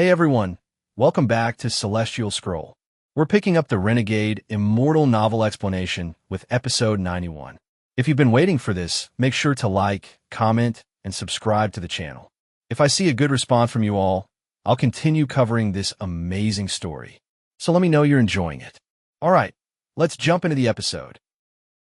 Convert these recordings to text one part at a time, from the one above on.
Hey everyone, welcome back to Celestial Scroll. We're picking up the Renegade Immortal novel explanation with episode 91. If you've been waiting for this, make sure to like, comment, and subscribe to the channel. If I see a good response from you all, I'll continue covering this amazing story. So let me know you're enjoying it. Alright, let's jump into the episode.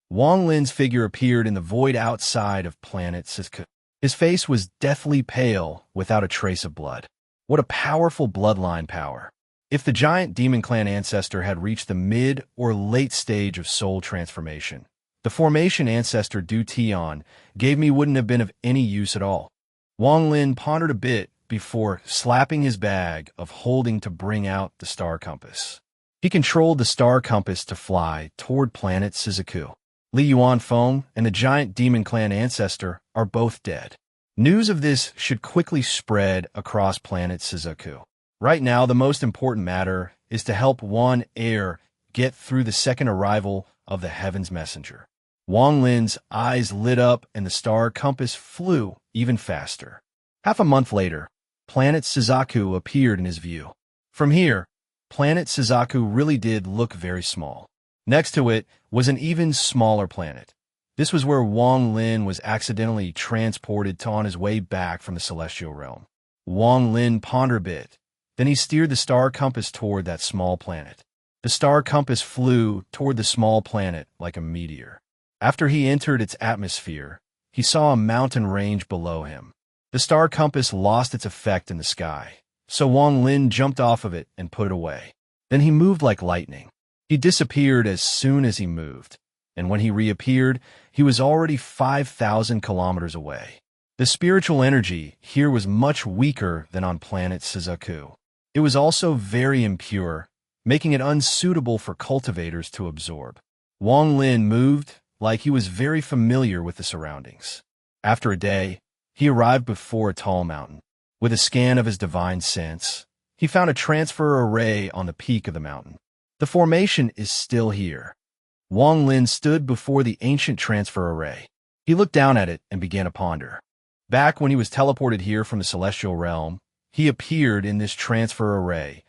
Wang Lin's figure appeared in the void outside of planet Siska. His face was deathly pale without a trace of blood. What a powerful bloodline power. If the giant demon clan ancestor had reached the mid or late stage of soul transformation, the formation ancestor Du Tian gave me wouldn't have been of any use at all. Wang Lin pondered a bit before slapping his bag of holding to bring out the star compass. He controlled the star compass to fly toward planet Shizuku. Li Yuanfeng and the giant demon clan ancestor are both dead. News of this should quickly spread across planet Shizuku. Right now, the most important matter is to help Wan Air get through the second arrival of the Heaven's Messenger. Wang Lin's eyes lit up and the star compass flew even faster. Half a month later, planet Shizuku appeared in his view. From here, planet Shizuku really did look very small. Next to it was an even smaller planet. This was where Wang Lin was accidentally transported to on his way back from the celestial realm. Wang Lin pondered a bit. Then he steered the star compass toward that small planet. The star compass flew toward the small planet like a meteor. After he entered its atmosphere, he saw a mountain range below him. The star compass lost its effect in the sky, so Wang Lin jumped off of it and put it away. Then he moved like lightning. He disappeared as soon as he moved, and when he reappeared, he was already 5,000 kilometers away. The spiritual energy here was much weaker than on planet Shizuku. It was also very impure, making it unsuitable for cultivators to absorb. Wang Lin moved like he was very familiar with the surroundings. After a day, he arrived before a tall mountain. With a scan of his divine sense, he found a transfer array on the peak of the mountain. The formation is still here. Wang Lin stood before the ancient transfer array. He looked down at it and began to ponder. Back when he was teleported here from the celestial realm, he appeared in this transfer array,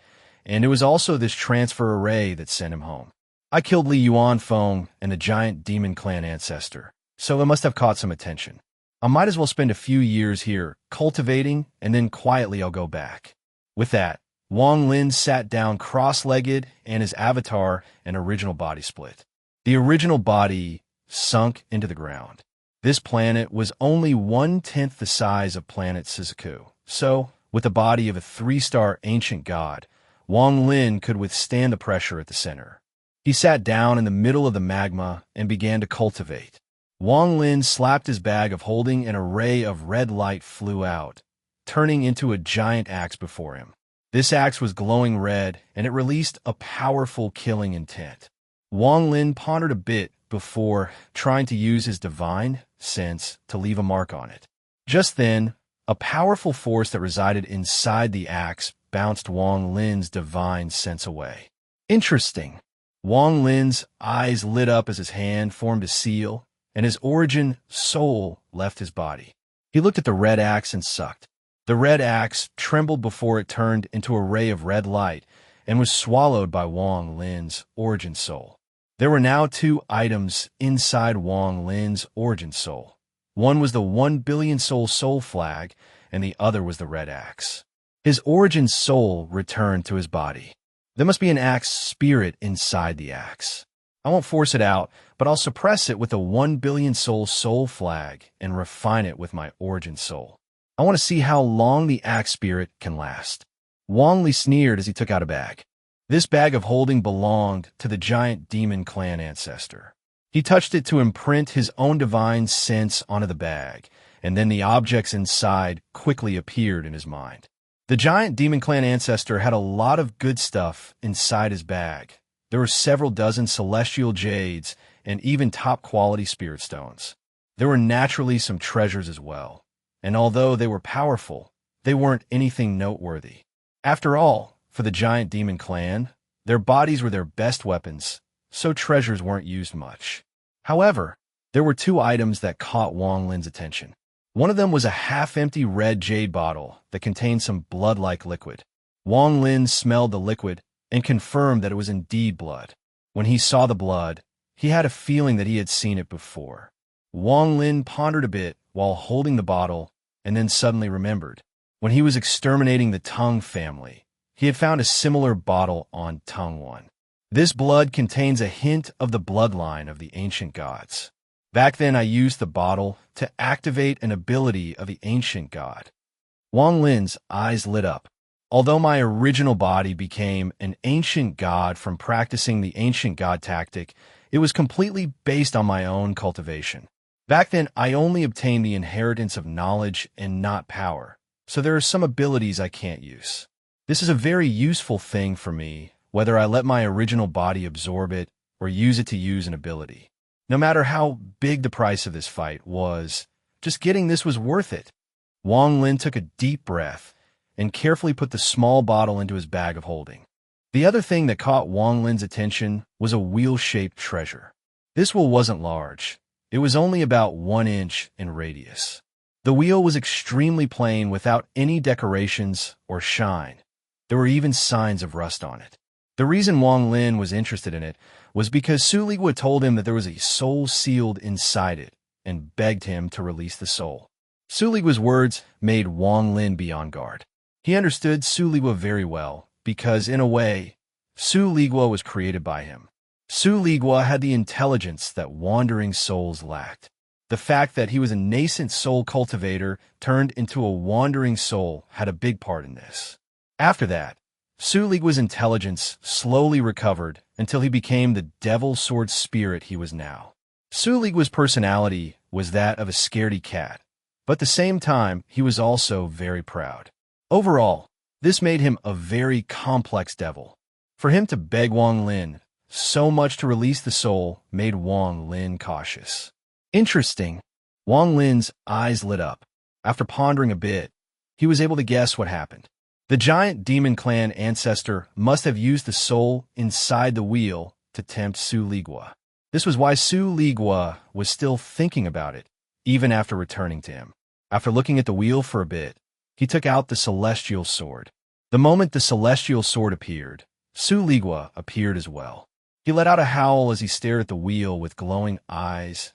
and it was also this transfer array that sent him home. I killed Li Yuanfeng and the giant demon clan ancestor, so it must have caught some attention. I might as well spend a few years here cultivating, and then quietly I'll go back. With that, Wang Lin sat down cross-legged and his avatar and original body split. The original body sunk into the ground. This planet was only 1/10 the size of planet Shizuku, so, with the body of a 3-star ancient god, Wang Lin could withstand the pressure at the center. He sat down in the middle of the magma and began to cultivate. Wang Lin slapped his bag of holding and a ray of red light flew out, turning into a giant axe before him. This axe was glowing red, and it released a powerful killing intent. Wang Lin pondered a bit before trying to use his divine sense to leave a mark on it. Just then, a powerful force that resided inside the axe bounced Wang Lin's divine sense away. Interesting. Wang Lin's eyes lit up as his hand formed a seal, and his origin soul left his body. He looked at the red axe and sucked. The red axe trembled before it turned into a ray of red light and was swallowed by Wang Lin's origin soul. There were now 2 items inside Wang Lin's origin soul. One was the 1 billion soul flag, and the other was the red axe. His origin soul returned to his body. There must be an axe spirit inside the axe. I won't force it out, but I'll suppress it with a 1 billion soul flag and refine it with my origin soul. I want to see how long the axe spirit can last. Wang Li sneered as he took out a bag. This bag of holding belonged to the giant demon clan ancestor. He touched it to imprint his own divine sense onto the bag, and then the objects inside quickly appeared in his mind. The giant demon clan ancestor had a lot of good stuff inside his bag. There were several dozen celestial jades and even top-quality spirit stones. There were naturally some treasures as well, and although they were powerful, they weren't anything noteworthy. After all, for the giant demon clan, their bodies were their best weapons, so treasures weren't used much. However, there were 2 items that caught Wang Lin's attention. One of them was a half-empty red jade bottle that contained some blood-like liquid. Wang Lin smelled the liquid and confirmed that it was indeed blood. When he saw the blood, he had a feeling that he had seen it before. Wang Lin pondered a bit while holding the bottle and then suddenly remembered. When he was exterminating the Tang family, he had found a similar bottle on Tang 1. This blood contains a hint of the bloodline of the ancient gods. Back then, I used the bottle to activate an ability of the ancient god. Wang Lin's eyes lit up. Although my original body became an ancient god from practicing the ancient god tactic, it was completely based on my own cultivation. Back then, I only obtained the inheritance of knowledge and not power, so there are some abilities I can't use. This is a very useful thing for me, whether I let my original body absorb it or use it to use an ability. No matter how big the price of this fight was, just getting this was worth it. Wang Lin took a deep breath and carefully put the small bottle into his bag of holding. The other thing that caught Wang Lin's attention was a wheel-shaped treasure. This wheel wasn't large. It was only about 1 inch in radius. The wheel was extremely plain without any decorations or shine. There were even signs of rust on it. The reason Wang Lin was interested in it was because Su Ligua told him that there was a soul sealed inside it and begged him to release the soul. Su Ligua's words made Wang Lin be on guard. He understood Su Ligua very well because, in a way, Su Ligua was created by him. Su Ligua had the intelligence that wandering souls lacked. The fact that he was a nascent soul cultivator turned into a wandering soul had a big part in this. After that, Su Ligua's intelligence slowly recovered until he became the devil sword spirit he was now. Su Ligua's personality was that of a scaredy cat, but at the same time, he was also very proud. Overall, this made him a very complex devil. For him to beg Wang Lin so much to release the soul made Wang Lin cautious. Interesting. Wang Lin's eyes lit up. After pondering a bit, he was able to guess what happened. The giant demon clan ancestor must have used the soul inside the wheel to tempt Su Ligua. This was why Su Ligua was still thinking about it, even after returning to him. After looking at the wheel for a bit, he took out the celestial sword. The moment the celestial sword appeared, Su Ligua appeared as well. He let out a howl as he stared at the wheel with glowing eyes.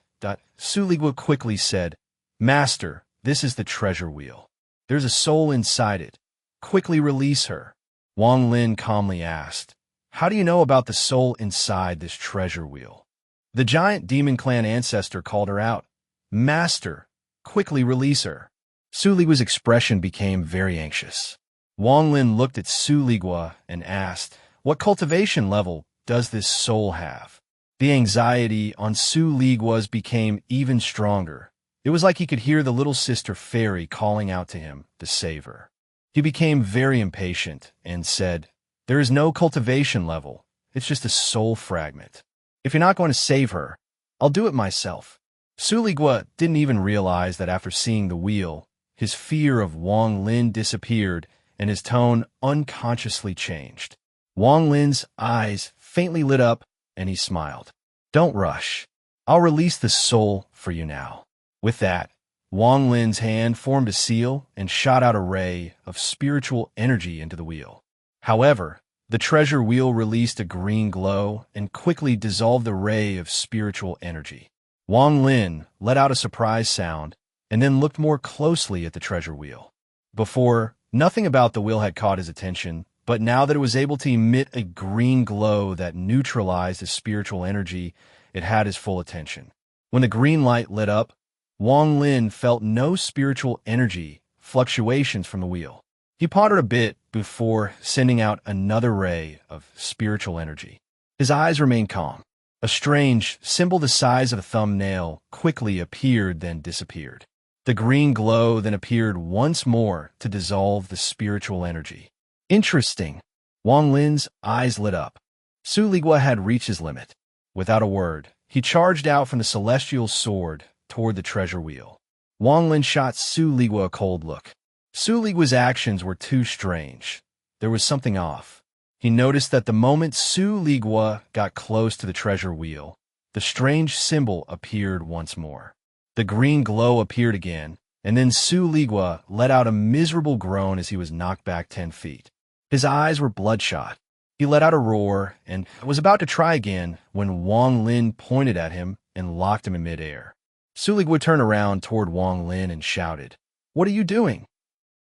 Su Ligua quickly said, "Master, this is the treasure wheel. There's a soul inside it. Quickly release her." Wang Lin calmly asked, "How do you know about the soul inside this treasure wheel?" The giant demon clan ancestor called her out, "Master, quickly release her." Su Ligua's expression became very anxious. Wang Lin looked at Su Ligua and asked, "What cultivation level does this soul have?" The anxiety on Su Ligua's became even stronger. It was like he could hear the little sister fairy calling out to him to save her. He became very impatient and said, "There is no cultivation level. It's just a soul fragment. If you're not going to save her, I'll do it myself." Su Ligua didn't even realize that after seeing the wheel, his fear of Wang Lin disappeared and his tone unconsciously changed. Wang Lin's eyes faintly lit up and he smiled. "Don't rush. I'll release the soul for you now." With that, Wang Lin's hand formed a seal and shot out a ray of spiritual energy into the wheel. However, the treasure wheel released a green glow and quickly dissolved the ray of spiritual energy. Wang Lin let out a surprise sound and then looked more closely at the treasure wheel. Before, nothing about the wheel had caught his attention, but now that it was able to emit a green glow that neutralized his spiritual energy, it had his full attention. When the green light lit up, Wang Lin felt no spiritual energy fluctuations from the wheel. He pondered a bit before sending out another ray of spiritual energy. His eyes remained calm. A strange symbol the size of a thumbnail quickly appeared, then disappeared. The green glow then appeared once more to dissolve the spiritual energy. Interesting. Wang Lin's eyes lit up. Su Ligua had reached his limit. Without a word, he charged out from the celestial sword toward the treasure wheel. Wang Lin shot Su Ligua a cold look. Su Ligua's actions were too strange. There was something off. He noticed that the moment Su Ligua got close to the treasure wheel, the strange symbol appeared once more. The green glow appeared again, and then Su Ligua let out a miserable groan as he was knocked back 10 feet. His eyes were bloodshot. He let out a roar and was about to try again when Wang Lin pointed at him and locked him in midair. Suligwa turned around toward Wang Lin and shouted, "What are you doing?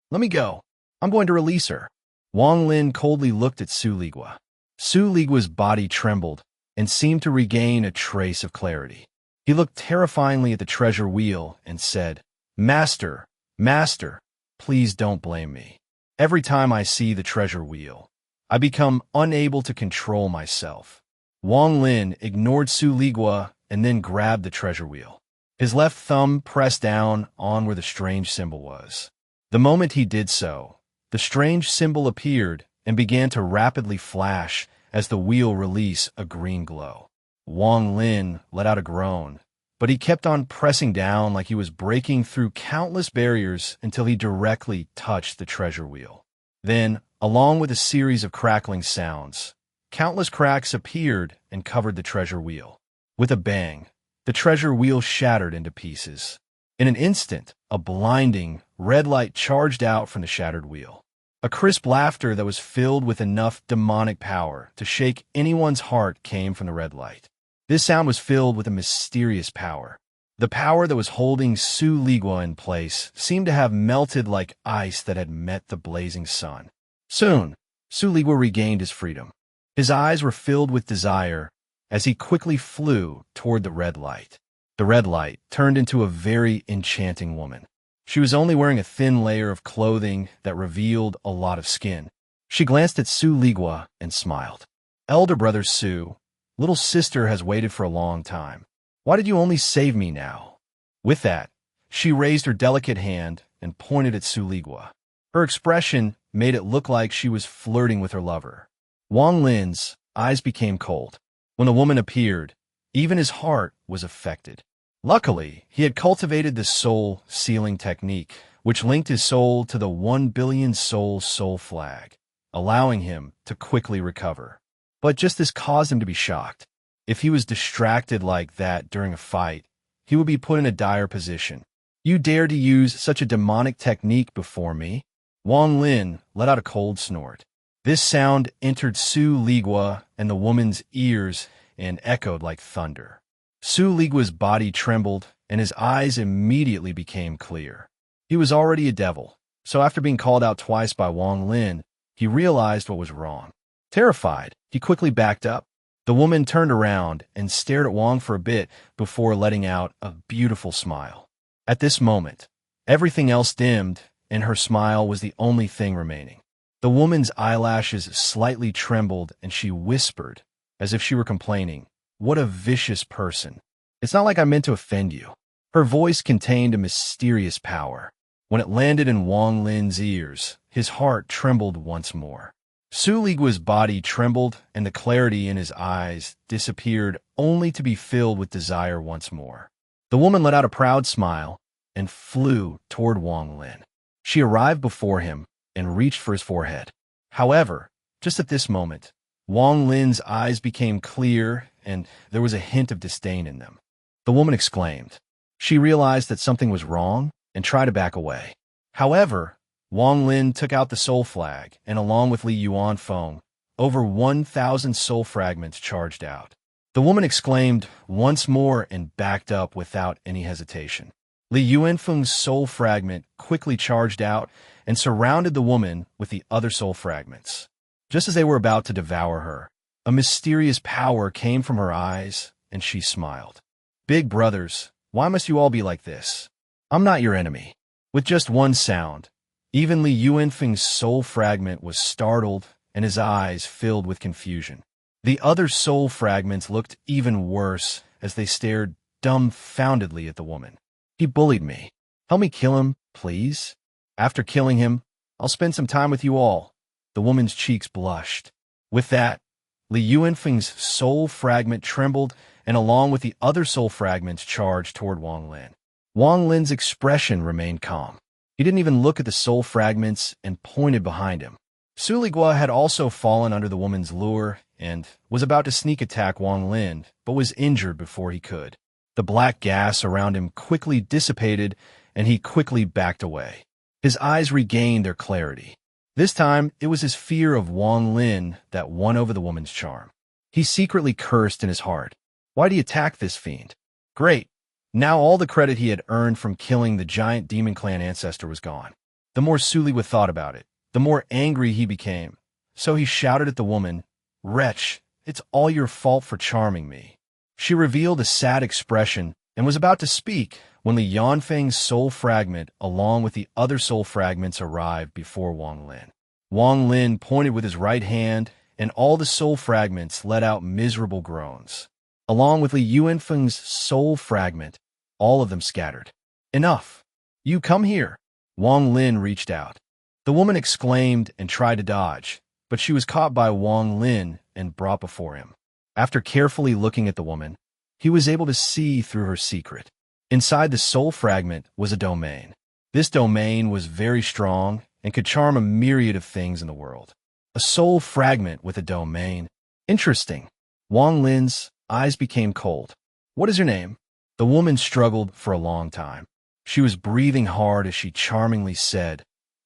Let me go. I'm going to release her." Wang Lin coldly looked at Suligwa. Suligwa's body trembled and seemed to regain a trace of clarity. He looked terrifyingly at the treasure wheel and said, "Master, Master, please don't blame me. Every time I see the treasure wheel, I become unable to control myself." Wang Lin ignored Suligwa and then grabbed the treasure wheel. His left thumb pressed down on where the strange symbol was. The moment he did so, the strange symbol appeared and began to rapidly flash as the wheel released a green glow. Wang Lin let out a groan, but he kept on pressing down like he was breaking through countless barriers until he directly touched the treasure wheel. Then, along with a series of crackling sounds, countless cracks appeared and covered the treasure wheel. With a bang, the treasure wheel shattered into pieces. In an instant, a blinding, red light charged out from the shattered wheel. A crisp laughter that was filled with enough demonic power to shake anyone's heart came from the red light. This sound was filled with a mysterious power. The power that was holding Suligwa in place seemed to have melted like ice that had met the blazing sun. Soon, Suligwa regained his freedom. His eyes were filled with desire as he quickly flew toward the red light. The red light turned into a very enchanting woman. She was only wearing a thin layer of clothing that revealed a lot of skin. She glanced at Suligwa and smiled. "Elder brother Su, little sister has waited for a long time. Why did you only save me now?" With that, she raised her delicate hand and pointed at Suligwa. Her expression made it look like she was flirting with her lover. Wang Lin's eyes became cold. When the woman appeared, even his heart was affected. Luckily, he had cultivated the soul sealing technique, which linked his soul to the 1 billion soul flag, allowing him to quickly recover. But just this caused him to be shocked. If he was distracted like that during a fight, he would be put in a dire position. "You dare to use such a demonic technique before me?" Wang Lin let out a cold snort. This sound entered Suligwa and the woman's ears and echoed like thunder. Suligwa's body trembled, and his eyes immediately became clear. He was already a devil, so after being called out twice by Wang Lin, he realized what was wrong. Terrified, he quickly backed up. The woman turned around and stared at Wang for a bit before letting out a beautiful smile. At this moment, everything else dimmed, and her smile was the only thing remaining. The woman's eyelashes slightly trembled, and she whispered, as if she were complaining, "What a vicious person. It's not like I meant to offend you." Her voice contained a mysterious power. When it landed in Wang Lin's ears, his heart trembled once more. Suligwa's body trembled, and the clarity in his eyes disappeared only to be filled with desire once more. The woman let out a proud smile and flew toward Wang Lin. She arrived before him and reached for his forehead. However, just at this moment, Wang Lin's eyes became clear and there was a hint of disdain in them. The woman exclaimed. She realized that something was wrong and tried to back away. However, Wang Lin took out the soul flag, and along with Li Yuanfeng, over 1,000 soul fragments charged out. The woman exclaimed once more and backed up without any hesitation. Li Yuanfeng's soul fragment quickly charged out and surrounded the woman with the other soul fragments. Just as they were about to devour her, a mysterious power came from her eyes, and she smiled. "Big brothers, why must you all be like this? I'm not your enemy." With just one sound, even Li Yuanfeng's soul fragment was startled and his eyes filled with confusion. The other soul fragments looked even worse as they stared dumbfoundedly at the woman. "He bullied me. Help me kill him, please. After killing him, I'll spend some time with you all." The woman's cheeks blushed. With that, Li Yuanfeng's soul fragment trembled, and along with the other soul fragments charged toward Wang Lin. Wang Lin's expression remained calm. He didn't even look at the soul fragments and pointed behind him. Suligwa had also fallen under the woman's lure and was about to sneak attack Wang Lin, but was injured before he could. The black gas around him quickly dissipated, and he quickly backed away. His eyes regained their clarity. This time, it was his fear of Wang Lin that won over the woman's charm. He secretly cursed in his heart. Why'd he attack this fiend? Great. Now all the credit he had earned from killing the giant demon clan ancestor was gone. The more Suliwa thought about it, the more angry he became. So he shouted at the woman, "Wretch, it's all your fault for charming me." She revealed a sad expression and was about to speak when Li Yanfeng's soul fragment, along with the other soul fragments, arrived before Wang Lin. Wang Lin pointed with his right hand, and all the soul fragments let out miserable groans. Along with Li Yanfeng's soul fragment, all of them scattered. "Enough! You come here!" Wang Lin reached out. The woman exclaimed and tried to dodge, but she was caught by Wang Lin and brought before him. After carefully looking at the woman, he was able to see through her secret. Inside the soul fragment was a domain. This domain was very strong and could charm a myriad of things in the world. A soul fragment with a domain. Interesting. Wang Lin's eyes became cold. "What is your name?" The woman struggled for a long time. She was breathing hard as she charmingly said,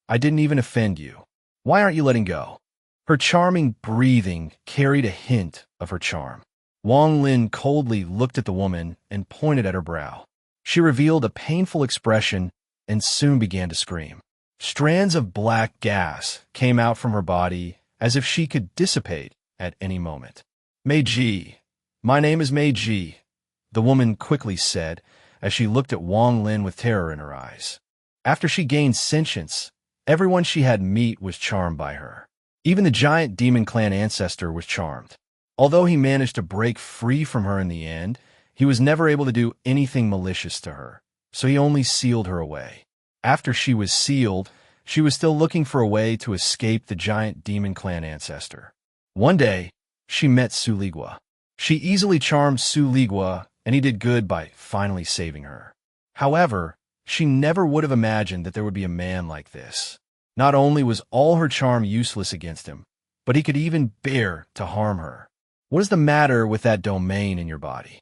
"I didn't even offend you. Why aren't you letting go?" Her charming breathing carried a hint of her charm. Wang Lin coldly looked at the woman and pointed at her brow. She revealed a painful expression and soon began to scream. Strands of black gas came out from her body as if she could dissipate at any moment. "Meiji. My name is Meiji," the woman quickly said as she looked at Wang Lin with terror in her eyes. After she gained sentience, everyone she had met was charmed by her. Even the giant demon clan ancestor was charmed. Although he managed to break free from her in the end, he was never able to do anything malicious to her, so he only sealed her away. After she was sealed, she was still looking for a way to escape the giant demon clan ancestor. One day, she met Suliwa. She easily charmed Suliwa, and he did good by finally saving her. However, she never would have imagined that there would be a man like this. Not only was all her charm useless against him, but he could even bear to harm her. What is the matter with that domain in your body?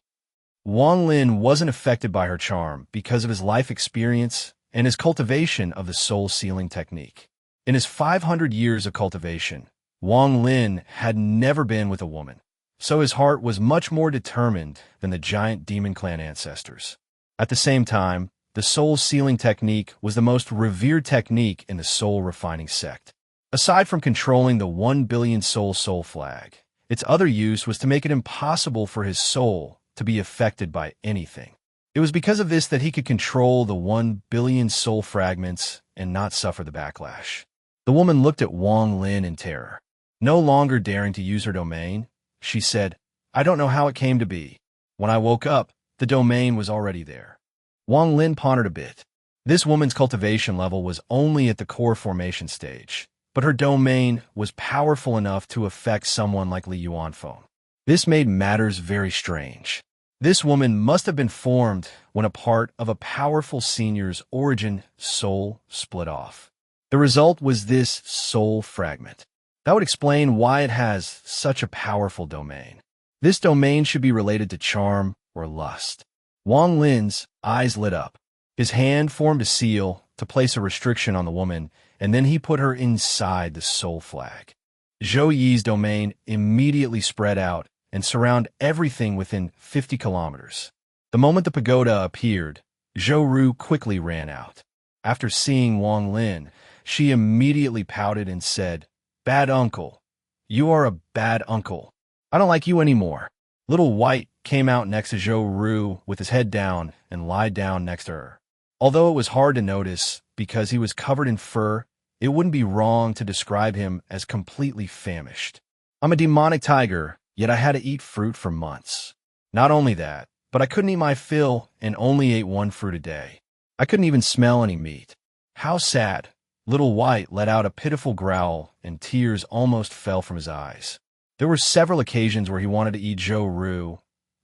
Wang Lin wasn't affected by her charm because of his life experience and his cultivation of the soul sealing technique. In his 500 years of cultivation, Wang Lin had never been with a woman, so his heart was much more determined than the giant demon clan ancestors. At the same time, the soul sealing technique was the most revered technique in the soul refining sect. Aside from controlling the 1 billion soul flag, its other use was to make it impossible for his soul to be affected by anything. It was because of this that he could control the 1 billion soul fragments and not suffer the backlash. The woman looked at Wang Lin in terror. No longer daring to use her domain, she said, "I don't know how it came to be. When I woke up, the domain was already there." Wang Lin pondered a bit. This woman's cultivation level was only at the core formation stage, but her domain was powerful enough to affect someone like Li Yanfeng. This made matters very strange. This woman must have been formed when a part of a powerful senior's origin soul split off. The result was this soul fragment. That would explain why it has such a powerful domain. This domain should be related to charm or lust. Wang Lin's eyes lit up. His hand formed a seal to place a restriction on the woman, and then he put her inside the soul flag. Zhou Yi's domain immediately spread out and surrounded everything within 50 kilometers. The moment the pagoda appeared, Zhou Ru quickly ran out. After seeing Wang Lin, she immediately pouted and said, "Bad uncle. You are a bad uncle. I don't like you anymore." Little White came out next to Zhou Ru with his head down and lied down next to her. Although it was hard to notice because he was covered in fur, it wouldn't be wrong to describe him as completely famished. "I'm a demonic tiger, yet I had to eat fruit for months. Not only that, but I couldn't eat my fill and only ate 1 fruit a day. I couldn't even smell any meat. How sad." Little White let out a pitiful growl, and tears almost fell from his eyes. There were several occasions where he wanted to eat Zhou Ru,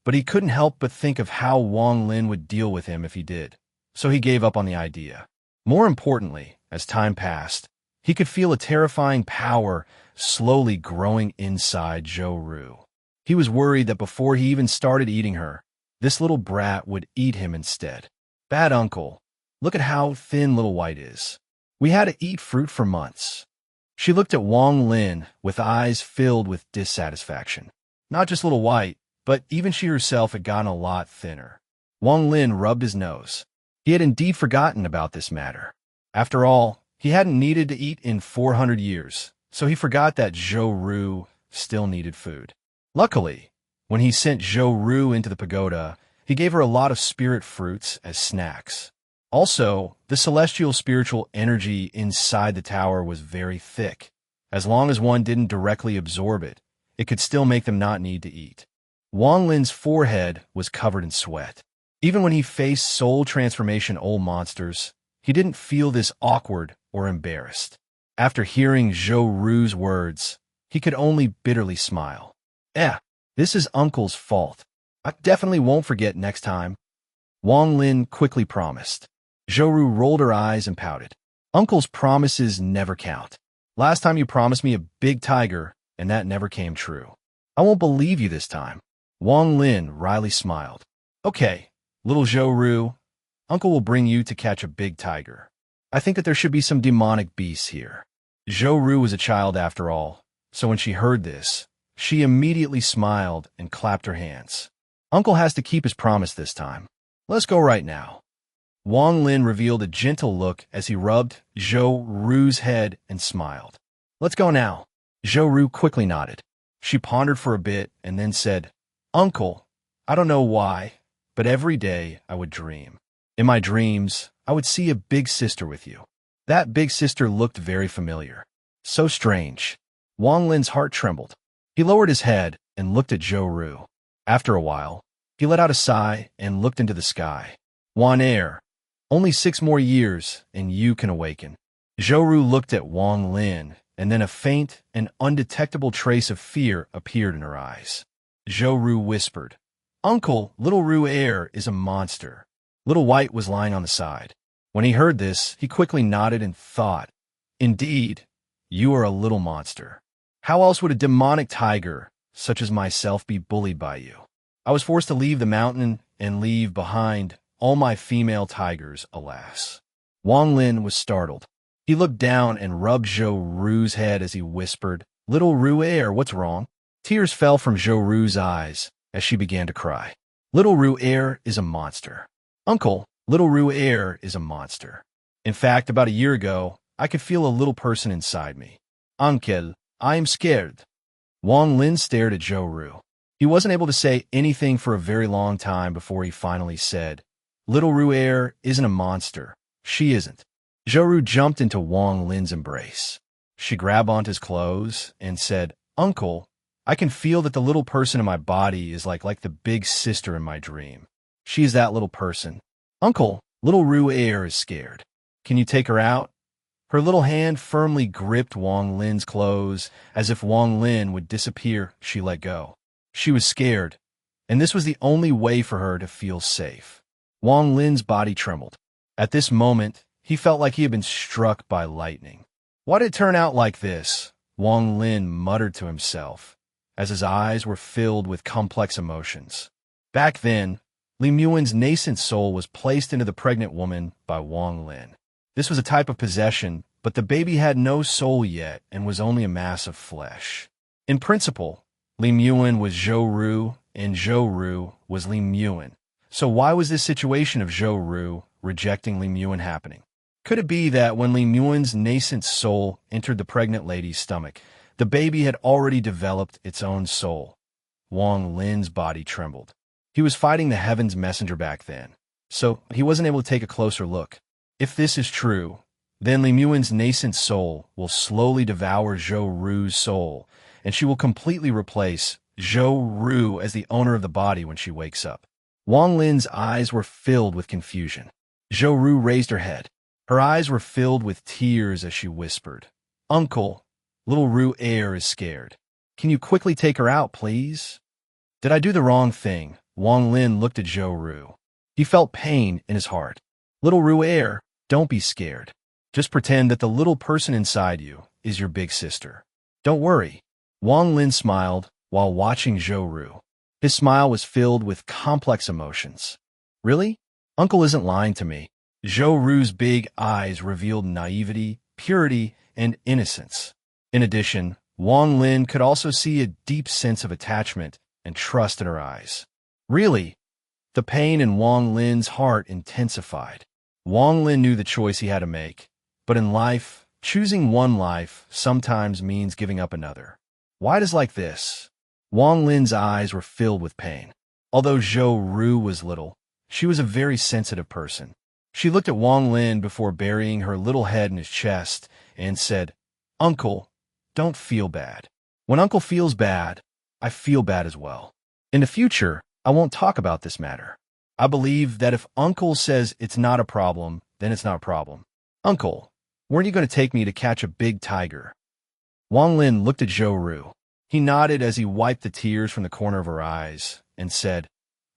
but he couldn't help but think of how Wang Lin would deal with him if he did, so he gave up on the idea. More importantly, as time passed, he could feel a terrifying power slowly growing inside Zhou Ru. He was worried that before he even started eating her, this little brat would eat him instead. "Bad uncle, look at how thin Little White is. We had to eat fruit for months." She looked at Wang Lin with eyes filled with dissatisfaction. Not just little white, but even she herself had gotten a lot thinner. Wang Lin rubbed his nose. He had indeed forgotten about this matter. After all, he hadn't needed to eat in 400 years, so he forgot that Zhou Ru still needed food. Luckily, when he sent Zhou Ru into the pagoda, he gave her a lot of spirit fruits as snacks. Also, the celestial spiritual energy inside the tower was very thick. As long as one didn't directly absorb it, it could still make them not need to eat. Wang Lin's forehead was covered in sweat. Even when he faced soul transformation old monsters, he didn't feel this awkward or embarrassed. After hearing Zhou Ru's words, he could only bitterly smile. This is Uncle's fault. I definitely won't forget next time. Wang Lin quickly promised. Zhou Ru rolled her eyes and pouted. Uncle's promises never count. Last time you promised me a big tiger, and that never came true. I won't believe you this time. Wang Lin wryly smiled. Okay, little Zhou Ru, Uncle will bring you to catch a big tiger. I think that there should be some demonic beasts here. Zhou Ru was a child after all, so when she heard this, she immediately smiled and clapped her hands. Uncle has to keep his promise this time. Let's go right now. Wang Lin revealed a gentle look as he rubbed Zhou Ru's head and smiled. Let's go now. Zhou Ru quickly nodded. She pondered for a bit and then said, Uncle, I don't know why, but every day I would dream. In my dreams, I would see a big sister with you. That big sister looked very familiar. So strange. Wang Lin's heart trembled. He lowered his head and looked at Zhou Ru. After a while, he let out a sigh and looked into the sky. Wan Air, only 6 more years and you can awaken. Zhou Ru looked at Wang Lin, and then a faint and undetectable trace of fear appeared in her eyes. Zhou Ru whispered, Uncle, little Ru Air is a monster. Little White was lying on the side. When he heard this, he quickly nodded and thought, Indeed, you are a little monster. How else would a demonic tiger, such as myself, be bullied by you? I was forced to leave the mountain and leave behind all my female tigers, alas. Wang Lin was startled. He looked down and rubbed Zhou Ru's head as he whispered, Little Ru Air, what's wrong? Tears fell from Zhou Ru's eyes as she began to cry. Little Ru Air is a monster. Uncle, little Ru Air is a monster. In fact, about a year ago, I could feel a little person inside me. Uncle, I am scared. Wang Lin stared at Zhou Ru. He wasn't able to say anything for a very long time before he finally said, Little Ru Air isn't a monster. She isn't. Zhou Ru jumped into Wang Lin's embrace. She grabbed onto his clothes and said, Uncle, I can feel that the little person in my body is like the big sister in my dream. She is that little person. Uncle, little Ru Air is scared. Can you take her out? Her little hand firmly gripped Wang Lin's clothes. As if Wang Lin would disappear, she let go. She was scared, and this was the only way for her to feel safe. Wang Lin's body trembled. At this moment, he felt like he had been struck by lightning. Why did it turn out like this? Wang Lin muttered to himself, as his eyes were filled with complex emotions. Back then, Li Muin's nascent soul was placed into the pregnant woman by Wang Lin. This was a type of possession, but the baby had no soul yet and was only a mass of flesh. In principle, Li Muin was Zhou Ru, and Zhou Ru was Li Muin. So why was this situation of Zhou Ru rejecting Li Muin happening? Could it be that when Li Muin's nascent soul entered the pregnant lady's stomach, the baby had already developed its own soul? Wang Lin's body trembled. He was fighting the heaven's messenger back then, so he wasn't able to take a closer look. If this is true, then Li Muin's nascent soul will slowly devour Zhou Ru's soul, and she will completely replace Zhou Ru as the owner of the body when she wakes up. Wang Lin's eyes were filled with confusion. Zhou Ru raised her head. Her eyes were filled with tears as she whispered, Uncle, little Ru Air is scared. Can you quickly take her out, please? Did I do the wrong thing? Wang Lin looked at Zhou Ru. He felt pain in his heart. Little Ru Air, don't be scared. Just pretend that the little person inside you is your big sister. Don't worry. Wang Lin smiled while watching Zhou Ru. His smile was filled with complex emotions. Really? Uncle isn't lying to me. Zhou Ru's big eyes revealed naivety, purity, and innocence. In addition, Wang Lin could also see a deep sense of attachment and trust in her eyes. Really, the pain in Wang Lin's heart intensified. Wang Lin knew the choice he had to make, but in life, choosing one life sometimes means giving up another. Why does like this? Wang Lin's eyes were filled with pain. Although Zhou Ru was little, she was a very sensitive person. She looked at Wang Lin before burying her little head in his chest and said, "Uncle, don't feel bad. When Uncle feels bad, I feel bad as well. In the future, I won't talk about this matter. I believe that if Uncle says it's not a problem, then it's not a problem. Uncle, weren't you going to take me to catch a big tiger?" Wang Lin looked at Zhou Ru. He nodded as he wiped the tears from the corner of her eyes and said,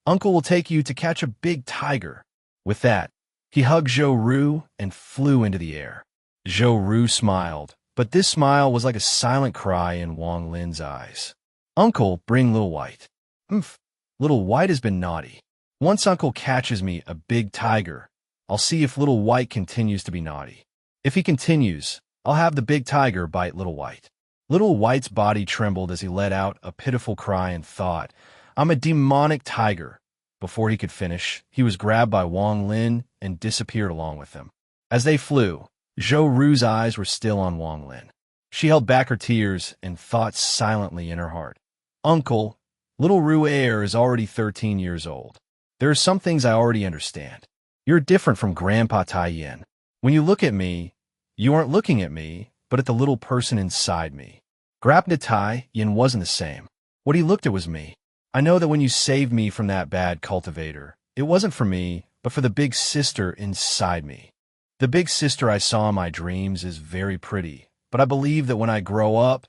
"Uncle will take you to catch a big tiger." With that, he hugged Zhou Ru and flew into the air. Zhou Ru smiled, but this smile was like a silent cry in Wang Lin's eyes. "Uncle, bring Little White." "Humph, Little White has been naughty. Once Uncle catches me a big tiger, I'll see if Little White continues to be naughty. If he continues, I'll have the big tiger bite Little White." Little White's body trembled as he let out a pitiful cry and thought, "I'm a demonic tiger." Before he could finish, he was grabbed by Wang Lin and disappeared along with them. As they flew, Zhou Ru's eyes were still on Wang Lin. She held back her tears and thought silently in her heart, "Uncle, little Ru Air is already 13 years old. There are some things I already understand. You're different from Grandpa Tai Yin. When you look at me, you aren't looking at me, but at the little person inside me. Grandpa Tai Yin wasn't the same. What he looked at was me. I know that when you saved me from that bad cultivator, it wasn't for me, but for the big sister inside me. The big sister I saw in my dreams is very pretty, but I believe that when I grow up,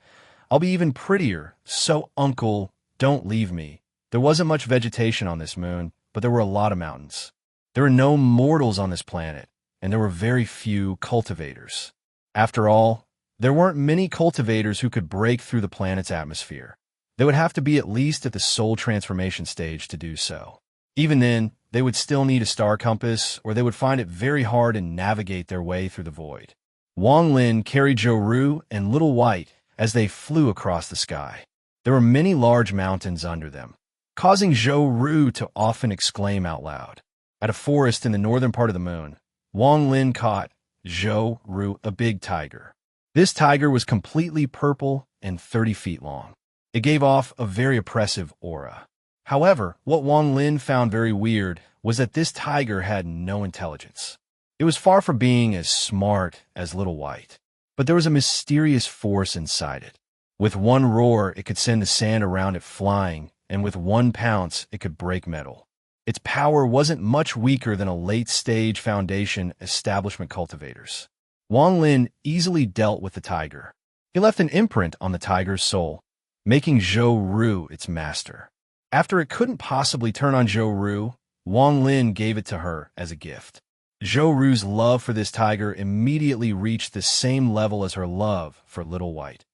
I'll be even prettier. So, Uncle, don't leave me. There wasn't much vegetation on this moon, but there were a lot of mountains. There are no mortals on this planet, and there were very few cultivators. After all, there weren't many cultivators who could break through the planet's atmosphere. They would have to be at least at the soul transformation stage to do so. Even then, they would still need a star compass, or they would find it very hard to navigate their way through the void." Wang Lin carried Zhou Ru and Little White as they flew across the sky. There were many large mountains under them, causing Zhou Ru to often exclaim out loud. At a forest in the northern part of the moon, Wang Lin caught Zhou Ru a big tiger. This tiger was completely purple and 30 feet long. It gave off a very oppressive aura. However, what Wang Lin found very weird was that this tiger had no intelligence. It was far from being as smart as Little White, but there was a mysterious force inside it. With one roar, it could send the sand around it flying, and with one pounce, it could break metal. Its power wasn't much weaker than a late-stage Foundation establishment cultivators. Wang Lin easily dealt with the tiger. He left an imprint on the tiger's soul, making Zhou Ru its master. After it couldn't possibly turn on Zhou Ru, Wang Lin gave it to her as a gift. Zhou Ru's love for this tiger immediately reached the same level as her love for Little White.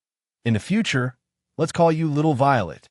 "In the future, let's call you Little Violet,"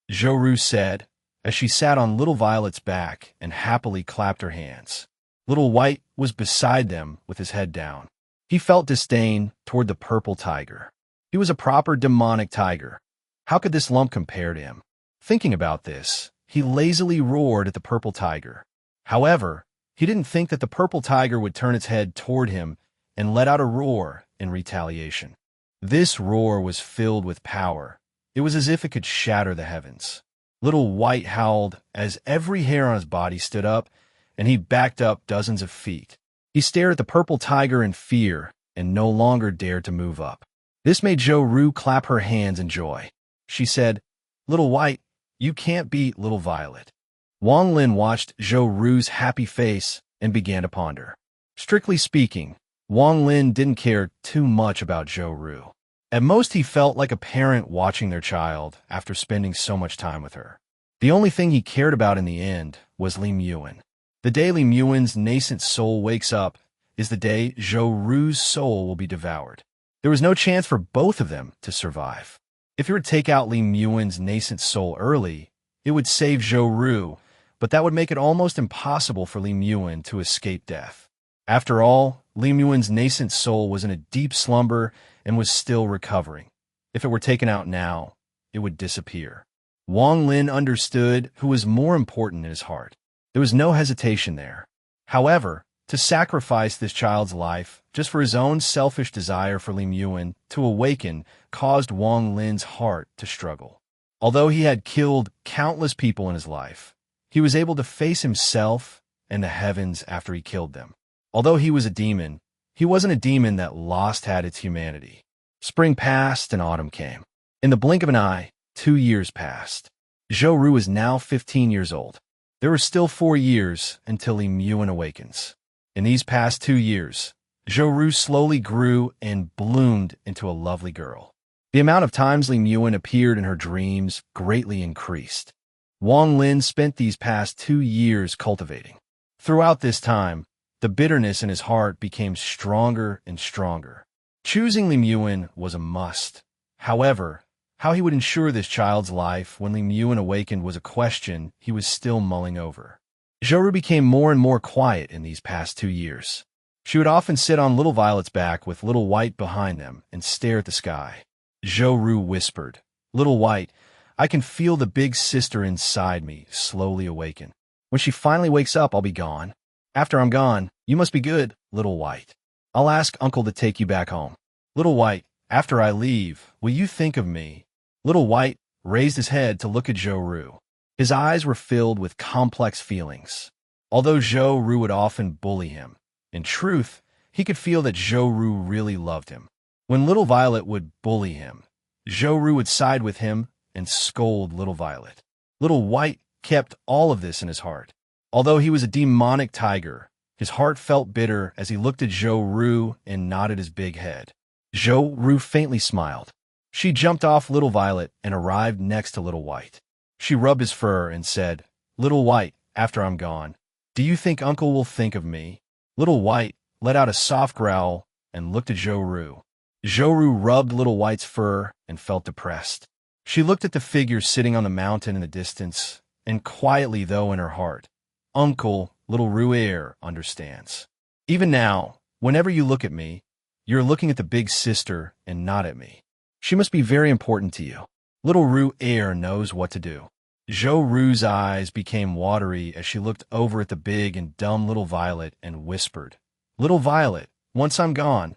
Zhou Ru said, as she sat on Little Violet's back and happily clapped her hands. Little White was beside them with his head down. He felt disdain toward the purple tiger. He was a proper demonic tiger. How could this lump compare to him? Thinking about this, he lazily roared at the purple tiger. However, he didn't think that the purple tiger would turn its head toward him and let out a roar in retaliation. This roar was filled with power. It was as if it could shatter the heavens. Little White howled as every hair on his body stood up, and he backed up dozens of feet. He stared at the purple tiger in fear and no longer dared to move up. This made Zhou Ru clap her hands in joy. She said, "Little White, you can't beat Little Violet." Wang Lin watched Zhou Ru's happy face and began to ponder. Strictly speaking, Wang Lin didn't care too much about Zhou Ru. At most, he felt like a parent watching their child after spending so much time with her. The only thing he cared about in the end was Li Muan. The day Li Muan's nascent soul wakes up is the day Zhou Ru's soul will be devoured. There was no chance for both of them to survive. If he were to take out Li Muan's nascent soul early, it would save Zhou Ru, but that would make it almost impossible for Li Muan to escape death. After all, Li Muan's nascent soul was in a deep slumber and was still recovering. If it were taken out now, it would disappear. Wang Lin understood who was more important in his heart. There was no hesitation there. However, to sacrifice this child's life just for his own selfish desire for Lim Yuan to awaken caused Wang Lin's heart to struggle. Although he had killed countless people in his life, he was able to face himself and the heavens after he killed them. Although he was a demon, he wasn't a demon that lost had its humanity. Spring passed and autumn came. In the blink of an eye, 2 years passed. Zhou Ru is now 15 years old. There were still 4 years until Lim Yuan awakens. In these past 2 years, Zhou Ru slowly grew and bloomed into a lovely girl. The amount of times Lim Yuan appeared in her dreams greatly increased. Wang Lin spent these past 2 years cultivating. Throughout this time, the bitterness in his heart became stronger and stronger. Choosing Lim Yuan was a must. However, how he would ensure this child's life when Lim Yuan awakened was a question he was still mulling over. Zhou Ru became more and more quiet in these past 2 years. She would often sit on Little Violet's back with Little White behind them and stare at the sky. Zhou Ru whispered, "Little White, I can feel the big sister inside me slowly awaken. When she finally wakes up, I'll be gone. After I'm gone, you must be good, Little White. I'll ask Uncle to take you back home. Little White, after I leave, will you think of me?" Little White raised his head to look at Zhou Ru. His eyes were filled with complex feelings. Although Zhou Ru would often bully him, in truth, he could feel that Zhou Ru really loved him. When Little Violet would bully him, Zhou Ru would side with him and scold Little Violet. Little White kept all of this in his heart. Although he was a demonic tiger, his heart felt bitter as he looked at Zhou Ru and nodded his big head. Zhou Ru faintly smiled. She jumped off Little Violet and arrived next to Little White. She rubbed his fur and said, "Little White, after I'm gone, do you think Uncle will think of me?" Little White let out a soft growl and looked at Zhou Ru. Zhou Ru rubbed Little White's fur and felt depressed. She looked at the figure sitting on the mountain in the distance, and quietly though in her heart, "Uncle, Little Ru understands. Even now, whenever you look at me, you're looking at the big sister and not at me. She must be very important to you. Little Ru knows what to do." Zhou Ru's eyes became watery as she looked over at the big and dumb Little Violet and whispered, "Little Violet, once I'm gone,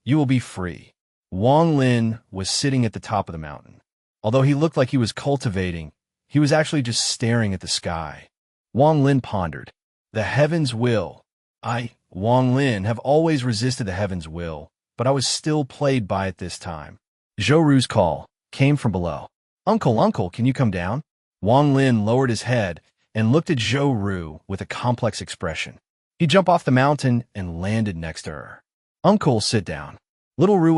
you will be free." Wang Lin was sitting at the top of the mountain. Although he looked like he was cultivating, he was actually just staring at the sky. Wang Lin pondered, "The heavens will. Wang Lin, have always resisted the heavens will, but I was still played by it this time." Zhou Ru's call came from below. Uncle, can you come down?" Wang Lin lowered his head and looked at Zhou Ru with a complex expression. He jumped off the mountain and landed next to her. "Uncle, sit down. Little Ru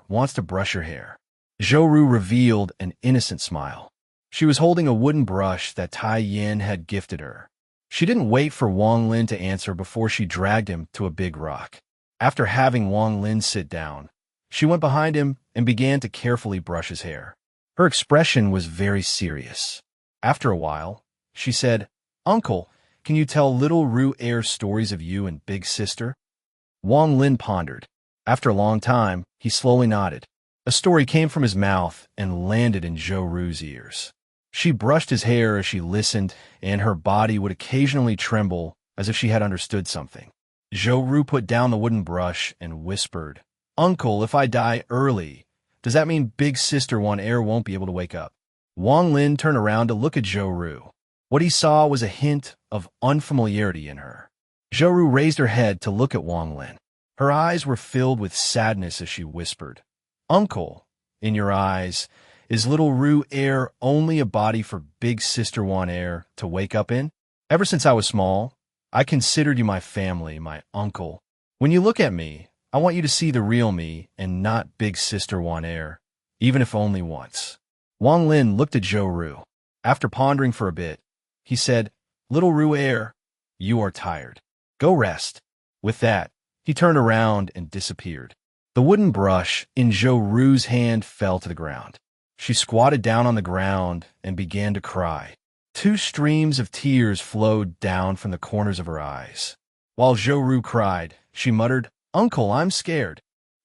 wants to brush her hair." Zhou Ru revealed an innocent smile. She was holding a wooden brush that Tai Yin had gifted her. She didn't wait for Wang Lin to answer before she dragged him to a big rock. After having Wang Lin sit down, she went behind him and began to carefully brush his hair. Her expression was very serious. After a while, she said, "Uncle, can you tell Little Ru stories of you and Big Sister?" Wang Lin pondered. After a long time, he slowly nodded. A story came from his mouth and landed in Zhou Ru's ears. She brushed his hair as she listened, and her body would occasionally tremble as if she had understood something. Zhou Ru put down the wooden brush and whispered, "Uncle, if I die early, does that mean Big Sister won't be able to wake up?" Wang Lin turned around to look at Zhou Ru. What he saw was a hint of unfamiliarity in her. Zhou Ru raised her head to look at Wang Lin. Her eyes were filled with sadness as she whispered, "Uncle, in your eyes, is Little Ru only a body for Big Sister to wake up in? Ever since I was small, I considered you my family, my uncle. When you look at me, I want you to see the real me and not Big Sister even if only once." Wang Lin looked at Zhou Ru. After pondering for a bit, he said, "Little Ru you are tired. Go rest." With that, he turned around and disappeared. The wooden brush in Zhou Ru's hand fell to the ground. She squatted down on the ground and began to cry. 2 streams of tears flowed down from the corners of her eyes. While Zhou Ru cried, she muttered, "Uncle, I'm scared."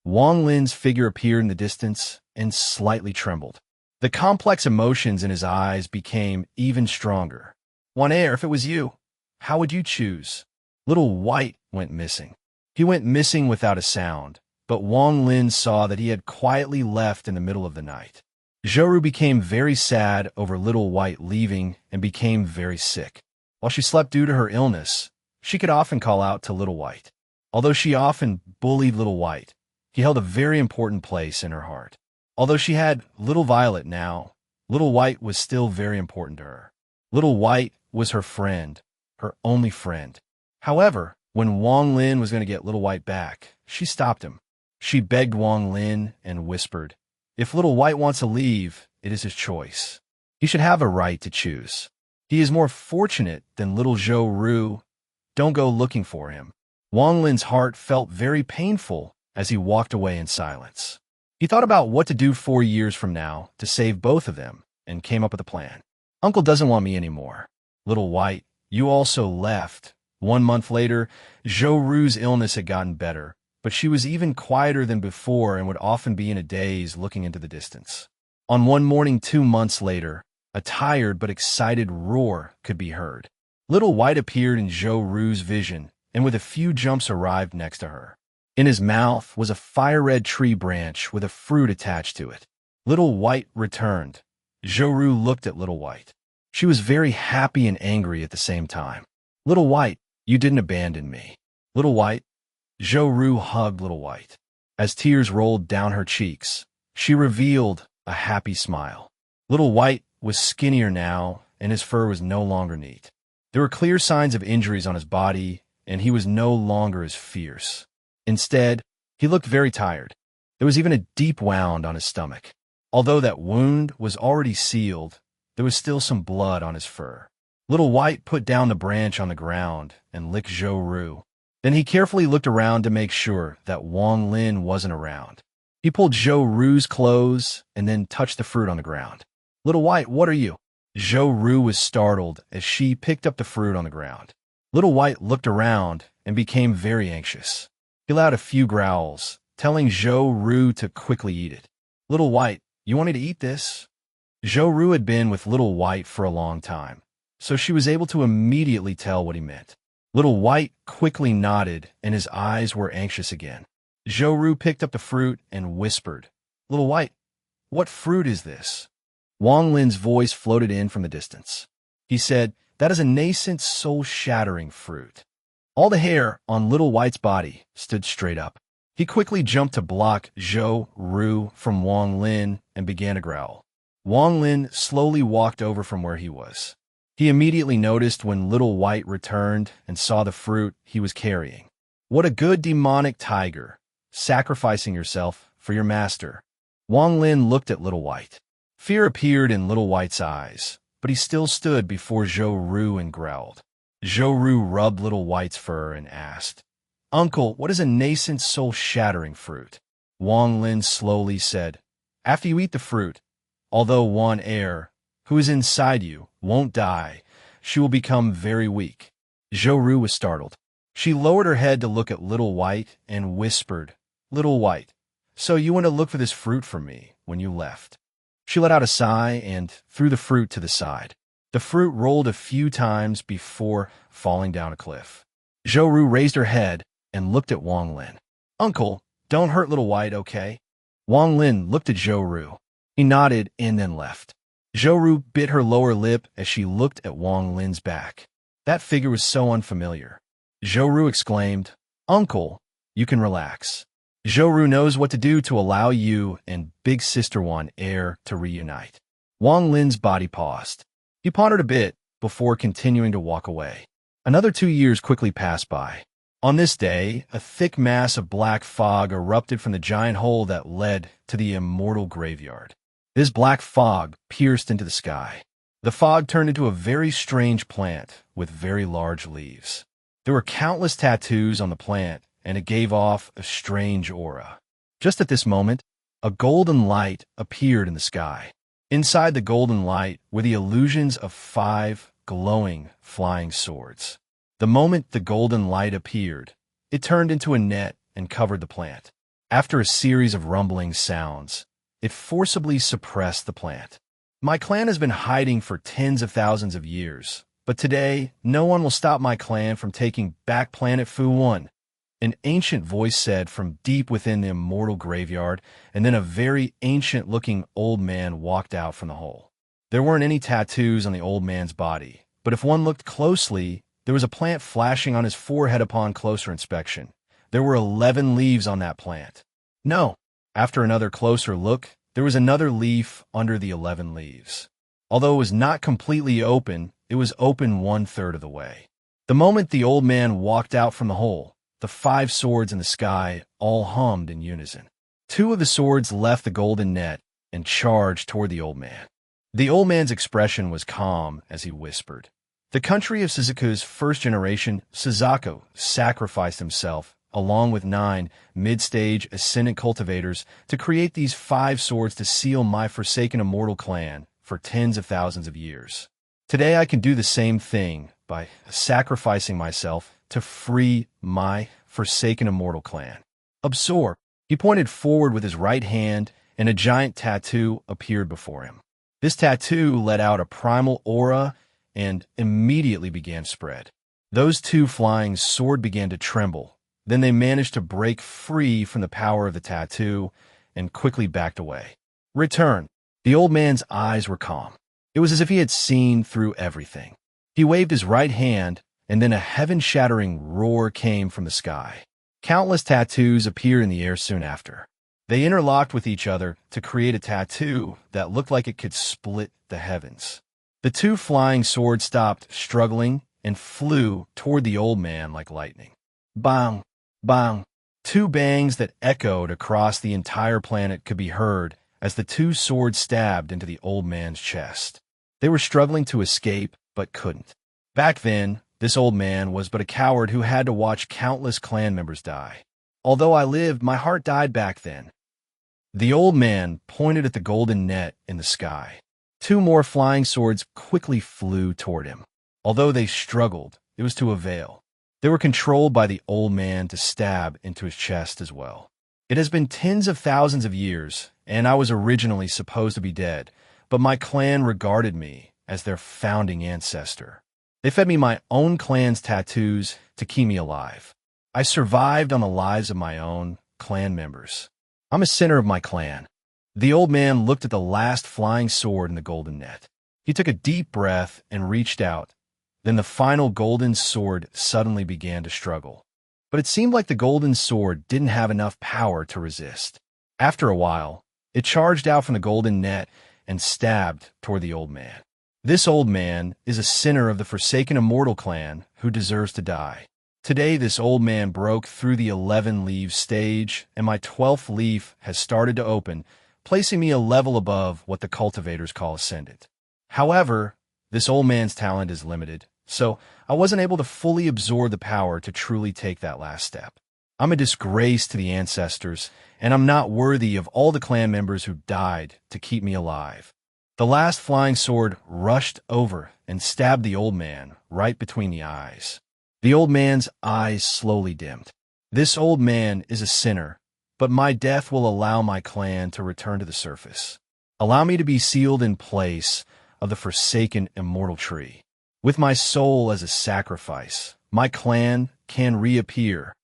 Wang Lin's figure appeared in the distance and slightly trembled. The complex emotions in his eyes became even stronger. Wan Air, if it was you, how would you choose? Little White went missing. He went missing without a sound, but Wang Lin saw that he had quietly left in the middle of the night. Zhou became very sad over Little White leaving and became very sick. While she slept due to her illness, she could often call out to Little White. Although she often bullied Little White, he held a very important place in her heart. Although she had Little Violet now, Little White was still very important to her. Little White was her friend, her only friend. However, when Wang Lin was going to get Little White back, she stopped him. She begged Wang Lin and whispered, "If Little White wants to leave, it is his choice. He should have a right to choose. He is more fortunate than little Zhou Ru. Don't go looking for him." Wang Lin's heart felt very painful as he walked away in silence. He thought about what to do 4 years from now to save both of them and came up with a plan. Uncle doesn't want me anymore. Little White, you also left. 1 month later, Zhou Ru's illness had gotten better, but she was even quieter than before and would often be in a daze looking into the distance. On one morning 2 months later, a tired but excited roar could be heard. Little White appeared in Zhou Ru's vision and with a few jumps arrived next to her. In his mouth was a fire-red tree branch with a fruit attached to it. Little White returned. Zhou Ru looked at Little White. She was very happy and angry at the same time. Little White, you didn't abandon me. Little White. Zhou Ru hugged Little White. As tears rolled down her cheeks, she revealed a happy smile. Little White was skinnier now, and his fur was no longer neat. There were clear signs of injuries on his body, and he was no longer as fierce. Instead, he looked very tired. There was even a deep wound on his stomach. Although that wound was already sealed, there was still some blood on his fur. Little White put down the branch on the ground and licked Zhou Ru. Then he carefully looked around to make sure that Wang Lin wasn't around. He pulled Zhou Ru's clothes and then touched the fruit on the ground. Little White, what are you? Zhou Ru was startled as she picked up the fruit on the ground. Little White looked around and became very anxious. He allowed a few growls, telling Zhou Ru to quickly eat it. Little White, you want me to eat this? Zhou Ru had been with Little White for a long time, so she was able to immediately tell what he meant. Little White quickly nodded, and his eyes were anxious again. Zhou Ru picked up the fruit and whispered, Little White, what fruit is this? Wang Lin's voice floated in from the distance. He said, that is a nascent, soul-shattering fruit. All the hair on Little White's body stood straight up. He quickly jumped to block Zhou Ru from Wang Lin and began to growl. Wang Lin slowly walked over from where he was. He immediately noticed when Little White returned and saw the fruit he was carrying. What a good demonic tiger, sacrificing yourself for your master. Wang Lin looked at Little White. Fear appeared in Little White's eyes, but he still stood before Zhou Ru and growled. Zhou Ru rubbed Little White's fur and asked, Uncle, what is a nascent, soul-shattering fruit? Wang Lin slowly said, after you eat the fruit, although Wan Air, who is inside you, won't die, she will become very weak. Zhou Ru was startled. She lowered her head to look at Little White and whispered, Little White, so you went to look for this fruit for me when you left. She let out a sigh and threw the fruit to the side. The fruit rolled a few times before falling down a cliff. Zhou Ru raised her head and looked at Wang Lin. Uncle, don't hurt Little White, okay? Wang Lin looked at Zhou Ru. He nodded and then left. Zhou Ru bit her lower lip as she looked at Wang Lin's back. That figure was so unfamiliar. Zhou Ru exclaimed, Uncle, you can relax. Zhou Ru knows what to do to allow you and Big Sister Wan Air to reunite. Wang Lin's body paused. He pondered a bit before continuing to walk away. Another 2 years quickly passed by. On this day, a thick mass of black fog erupted from the giant hole that led to the immortal graveyard. This black fog pierced into the sky. The fog turned into a very strange plant with very large leaves. There were countless tattoos on the plant, and it gave off a strange aura. Just at this moment, a golden light appeared in the sky. Inside the golden light were the illusions of 5 glowing, flying swords. The moment the golden light appeared, it turned into a net and covered the plant. After a series of rumbling sounds, it forcibly suppressed the plant. My clan has been hiding for tens of thousands of years, but today, no one will stop my clan from taking back Planet Fu 1. An ancient voice said from deep within the immortal graveyard, and then a very ancient-looking old man walked out from the hole. There weren't any tattoos on the old man's body, but if one looked closely, there was a plant flashing on his forehead upon closer inspection. There were 11 leaves on that plant. No. After another closer look, there was another leaf under the 11 leaves. Although it was not completely open, it was open 1/3 of the way. The moment the old man walked out from the hole, the 5 swords in the sky all hummed in unison. 2 of the swords left the golden net and charged toward the old man. The old man's expression was calm as he whispered. The country of Suzaku's first generation, Suzaku, sacrificed himself, along with 9 mid-stage ascendant cultivators, to create these 5 swords to seal my forsaken immortal clan for tens of thousands of years. Today I can do the same thing by sacrificing myself to free my forsaken immortal clan. Absorb. He pointed forward with his right hand, and a giant tattoo appeared before him. This tattoo let out a primal aura and immediately began to spread. Those 2 flying swords began to tremble. Then they managed to break free from the power of the tattoo and quickly backed away. Return. The old man's eyes were calm. It was as if he had seen through everything. He waved his right hand, and then a heaven-shattering roar came from the sky. Countless tattoos appeared in the air soon after. They interlocked with each other to create a tattoo that looked like it could split the heavens. The 2 flying swords stopped struggling and flew toward the old man like lightning. Bang! Bang! 2 bangs that echoed across the entire planet could be heard as the 2 swords stabbed into the old man's chest. They were struggling to escape, but couldn't. Back then, this old man was but a coward who had to watch countless clan members die. Although I lived, my heart died back then. The old man pointed at the golden net in the sky. 2 more flying swords quickly flew toward him. Although they struggled, it was to avail. They were controlled by the old man to stab into his chest as well. It has been tens of thousands of years, and I was originally supposed to be dead, but my clan regarded me as their founding ancestor. They fed me my own clan's tattoos to keep me alive. I survived on the lives of my own clan members. I'm a sinner of my clan. The old man looked at the last flying sword in the golden net. He took a deep breath and reached out. Then the final golden sword suddenly began to struggle. But it seemed like the golden sword didn't have enough power to resist. After a while, it charged out from the golden net and stabbed toward the old man. This old man is a sinner of the forsaken immortal clan who deserves to die. Today, this old man broke through the 11 leaves stage, and my 12th leaf has started to open, placing me a level above what the cultivators call ascendant. However, this old man's talent is limited, so I wasn't able to fully absorb the power to truly take that last step. I'm a disgrace to the ancestors, and I'm not worthy of all the clan members who died to keep me alive. The last flying sword rushed over and stabbed the old man right between the eyes. The old man's eyes slowly dimmed. This old man is a sinner, but my death will allow my clan to return to the surface. Allow me to be sealed in place of the forsaken immortal tree. With my soul as a sacrifice, my clan can reappear.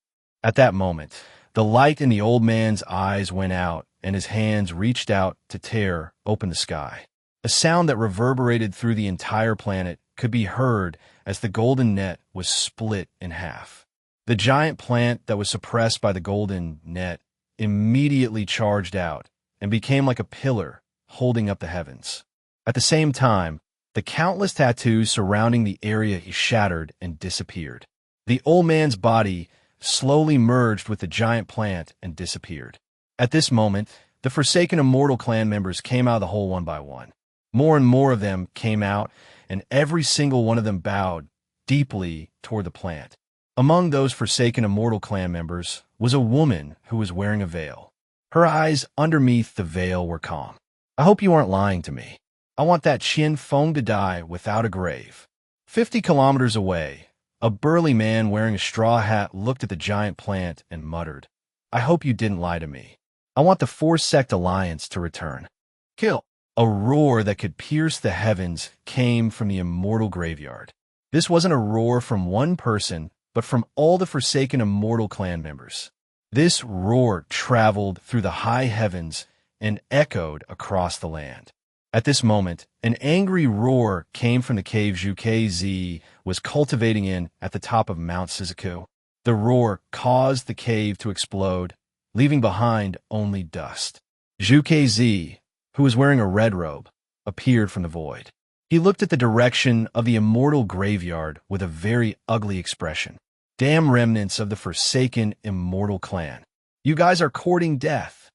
At that moment, the light in the old man's eyes went out, and his hands reached out to tear open the sky. A sound that reverberated through the entire planet could be heard as the golden net was split in half. The giant plant that was suppressed by the golden net immediately charged out and became like a pillar holding up the heavens. At the same time, the countless tattoos surrounding the area he shattered and disappeared. The old man's body slowly merged with the giant plant and disappeared. At this moment, the forsaken immortal clan members came out of the hole one by one. More and more of them came out, and every single one of them bowed deeply toward the plant. Among those forsaken immortal clan members was a woman who was wearing a veil. Her eyes underneath the veil were calm. I hope you aren't lying to me. I want that Qin Feng to die without a grave. 50 kilometers away, a burly man wearing a straw hat looked at the giant plant and muttered, I hope you didn't lie to me. I want the four-sect alliance to return. Kill. A roar that could pierce the heavens came from the immortal graveyard. This wasn't a roar from one person, but from all the forsaken immortal clan members. This roar traveled through the high heavens and echoed across the land. At this moment, an angry roar came from the cave Zhukz was cultivating in at the top of Mount Shizuku. The roar caused the cave to explode, leaving behind only dust. Zhukz, who was wearing a red robe, appeared from the void. He looked at the direction of the immortal graveyard with a very ugly expression. Damn remnants of the forsaken immortal clan. You guys are courting death.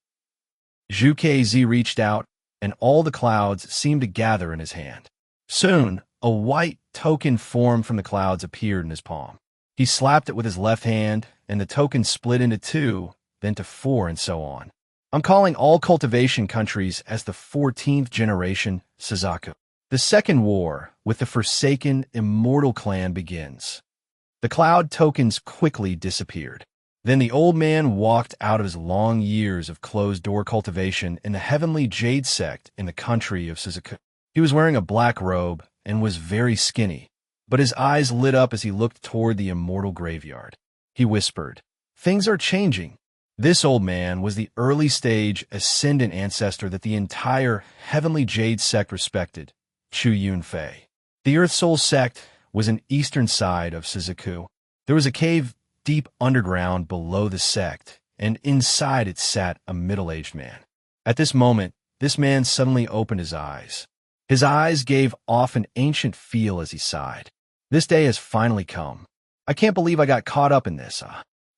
Zhukz reached out, and all the clouds seemed to gather in his hand. Soon, a white token formed from the clouds appeared in his palm. He slapped it with his left hand, and the token split into 2, then to 4, and so on. I'm calling all cultivation countries as the 14th generation Shizuku. The second war with the forsaken immortal clan begins. The cloud tokens quickly disappeared. Then the old man walked out of his long years of closed-door cultivation in the heavenly Jade sect in the country of Shizuku. He was wearing a black robe and was very skinny, but his eyes lit up as he looked toward the immortal graveyard. He whispered, "Things are changing." This old man was the early-stage ascendant ancestor that the entire heavenly Jade sect respected, Chu Yunfei. The Earth Soul sect was an eastern side of Shizuku. There was a cave deep underground below the sect, and inside it sat a middle-aged man. At this moment, this man suddenly opened his eyes. His eyes gave off an ancient feel as he sighed. This day has finally come. I can't believe I got caught up in this.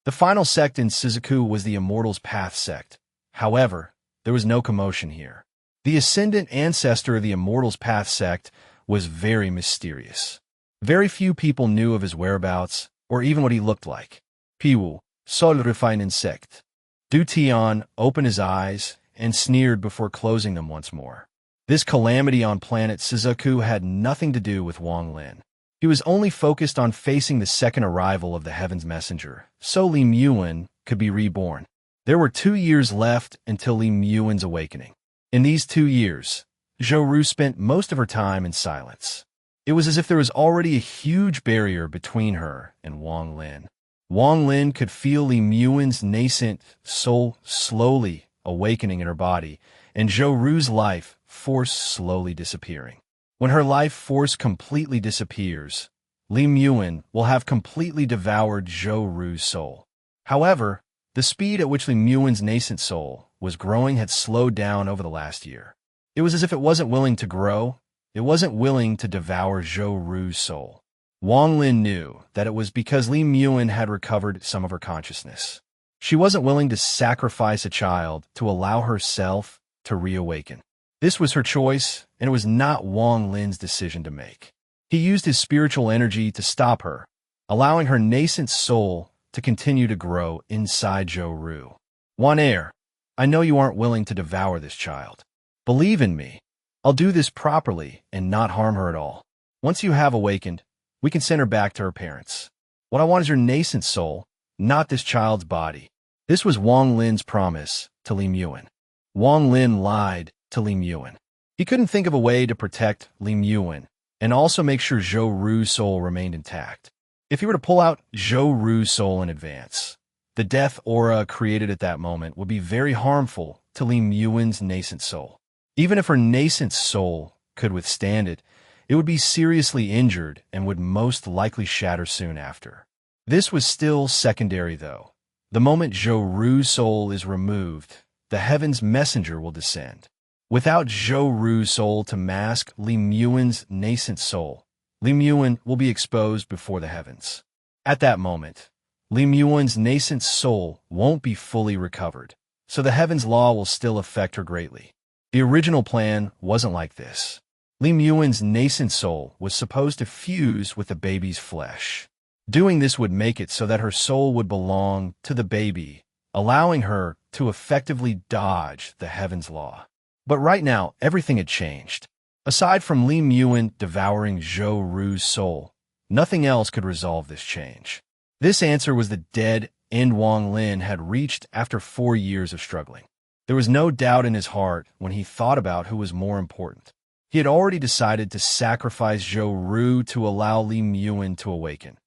The final sect in Shizuku was the Immortals Path sect. However, there was no commotion here. The ascendant ancestor of the Immortals Path sect was very mysterious. Very few people knew of his whereabouts, or even what he looked like. Piwu, sol refine insect. Du Tian opened his eyes and sneered before closing them once more. This calamity on planet Shizuku had nothing to do with Wang Lin. He was only focused on facing the second arrival of the Heaven's Messenger, so Li Muyuan could be reborn. There were 2 years left until Li Muyuan's awakening. In these 2 years, Zhou Ru spent most of her time in silence. It was as if there was already a huge barrier between her and Wang Lin. Wang Lin could feel Li Muyuan's nascent soul slowly awakening in her body, and Zhou Ru's life force slowly disappearing. When her life force completely disappears, Li Muyuan will have completely devoured Zhou Ru's soul. However, the speed at which Li Muyuan's nascent soul was growing had slowed down over the last year. It was as if it wasn't willing to grow. It wasn't willing to devour Zhou Ru's soul. Wang Lin knew that it was because Li Muyuan had recovered some of her consciousness. She wasn't willing to sacrifice a child to allow herself to reawaken. This was her choice, and it was not Wang Lin's decision to make. He used his spiritual energy to stop her, allowing her nascent soul to continue to grow inside Zhou Ru. Wan Er, I know you aren't willing to devour this child. Believe in me. I'll do this properly and not harm her at all. Once you have awakened, we can send her back to her parents. What I want is your nascent soul, not this child's body. This was Wang Lin's promise to Li Muyuan. Wang Lin lied to Li Muyuan. He couldn't think of a way to protect Li Muyuan and also make sure Zhou Ru's soul remained intact. If he were to pull out Zhou Ru's soul in advance, the death aura created at that moment would be very harmful to Li Muyuan's nascent soul. Even if her nascent soul could withstand it, it would be seriously injured and would most likely shatter soon after. This was still secondary, though. The moment Zhou Ru's soul is removed, the Heaven's Messenger will descend. Without Zhou Ru's soul to mask Li Muyuan's nascent soul, Li Muyuan will be exposed before the heavens. At that moment, Li Muyuan's nascent soul won't be fully recovered, so the Heaven's law will still affect her greatly. The original plan wasn't like this. Li Muyuan's nascent soul was supposed to fuse with the baby's flesh. Doing this would make it so that her soul would belong to the baby, allowing her to effectively dodge the Heaven's law. But right now, everything had changed. Aside from Li Muyuan devouring Zhou Ru's soul, nothing else could resolve this change. This answer was the dead end Wang Lin had reached after 4 years of struggling. There was no doubt in his heart when he thought about who was more important. He had already decided to sacrifice Zhou Ru to allow Li Muyun to awaken.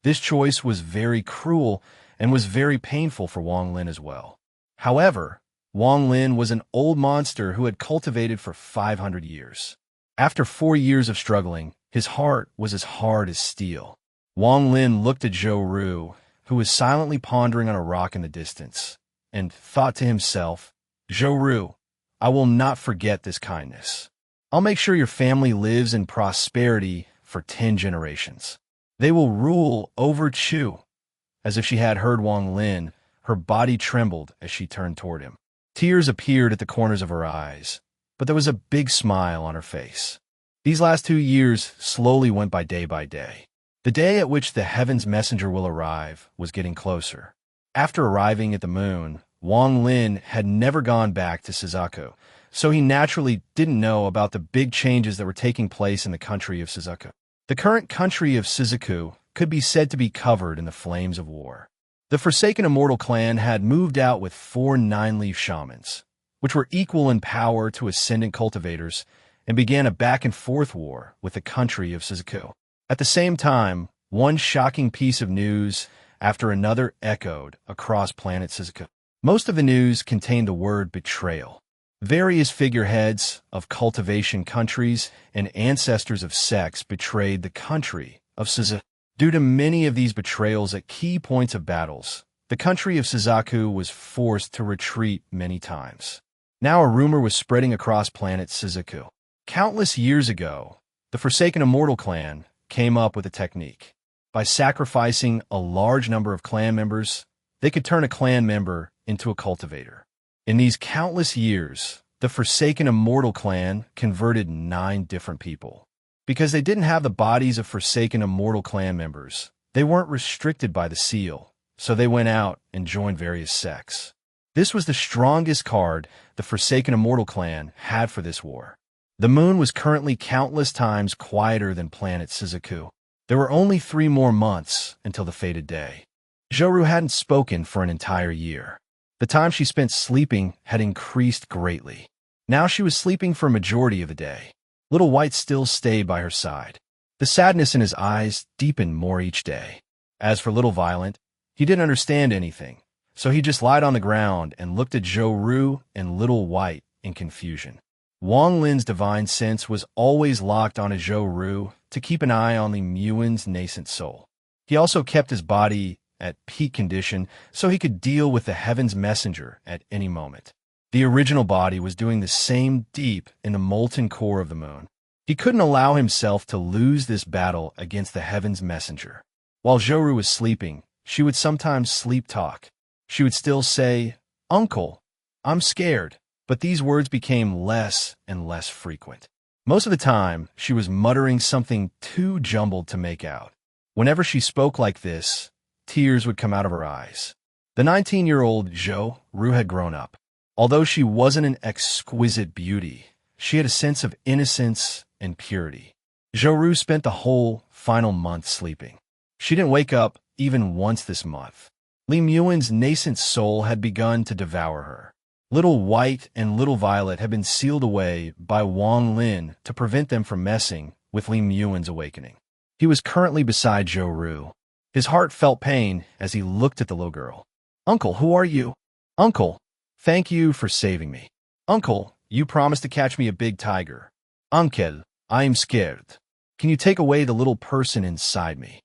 This choice was very cruel and was very painful for Wang Lin as well. However, Wang Lin was an old monster who had cultivated for 500 years. After 4 years of struggling, his heart was as hard as steel. Wang Lin looked at Zhou Ru, who was silently pondering on a rock in the distance, and thought to himself, "Zhou Ru, I will not forget this kindness. I'll make sure your family lives in prosperity for 10 generations. They will rule over Chu." As if she had heard Wang Lin, her body trembled as she turned toward him. Tears appeared at the corners of her eyes, but there was a big smile on her face. These last 2 years slowly went by day. The day at which the heaven's messenger will arrive was getting closer. After arriving at the moon, Wang Lin had never gone back to Shizuku, so he naturally didn't know about the big changes that were taking place in the country of Shizuku. The current country of Shizuku could be said to be covered in the flames of war. The Forsaken Immortal clan had moved out with 4 9-leaf shamans, which were equal in power to ascendant cultivators, and began a back-and-forth war with the country of Shizuku. At the same time, one shocking piece of news after another echoed across planet Shizuku. Most of the news contained the word betrayal. Various figureheads of cultivation countries and ancestors of sects betrayed the country of Shizuku. Due to many of these betrayals at key points of battles, the country of Shizuku was forced to retreat many times. Now a rumor was spreading across planet Shizuku. Countless years ago, the Forsaken Immortal clan came up with a technique. By sacrificing a large number of clan members, they could turn a clan member into a cultivator. In these countless years, the Forsaken Immortal clan converted 9 different people. Because they didn't have the bodies of Forsaken Immortal clan members, they weren't restricted by the seal, so they went out and joined various sects. This was the strongest card the Forsaken Immortal clan had for this war. The moon was currently countless times quieter than planet Shizuku. There were only 3 more months until the fated day. Zhou Ru hadn't spoken for an entire year. The time she spent sleeping had increased greatly. Now she was sleeping for a majority of the day. Little White still stayed by her side. The sadness in his eyes deepened more each day. As for Little Violent, he didn't understand anything, so he just lied on the ground and looked at Zhou Ru and Little White in confusion. Wang Lin's divine sense was always locked on Zhou Ru to keep an eye on Li Muyun's nascent soul. He also kept his body at peak condition so he could deal with the heaven's messenger at any moment. The original body was doing the same deep in the molten core of the moon. He couldn't allow himself to lose this battle against the heaven's messenger. While Zhou Ru was sleeping, she would sometimes sleep talk. She would still say, "Uncle, I'm scared," but these words became less and less frequent. Most of the time, she was muttering something too jumbled to make out. Whenever she spoke like this, tears would come out of her eyes. The 19-year-old Zhou Ru had grown up. Although she wasn't an exquisite beauty, she had a sense of innocence and purity. Zhou Ru spent the whole final month sleeping. She didn't wake up even once this month. Li Muyun's nascent soul had begun to devour her. Little White and Little Violet had been sealed away by Wang Lin to prevent them from messing with Li Muyun's awakening. He was currently beside Zhou Ru. His heart felt pain as he looked at the little girl. "Uncle, who are you?" "Uncle, thank you for saving me. Uncle, you promised to catch me a big tiger. Uncle, I am scared. Can you take away the little person inside me?"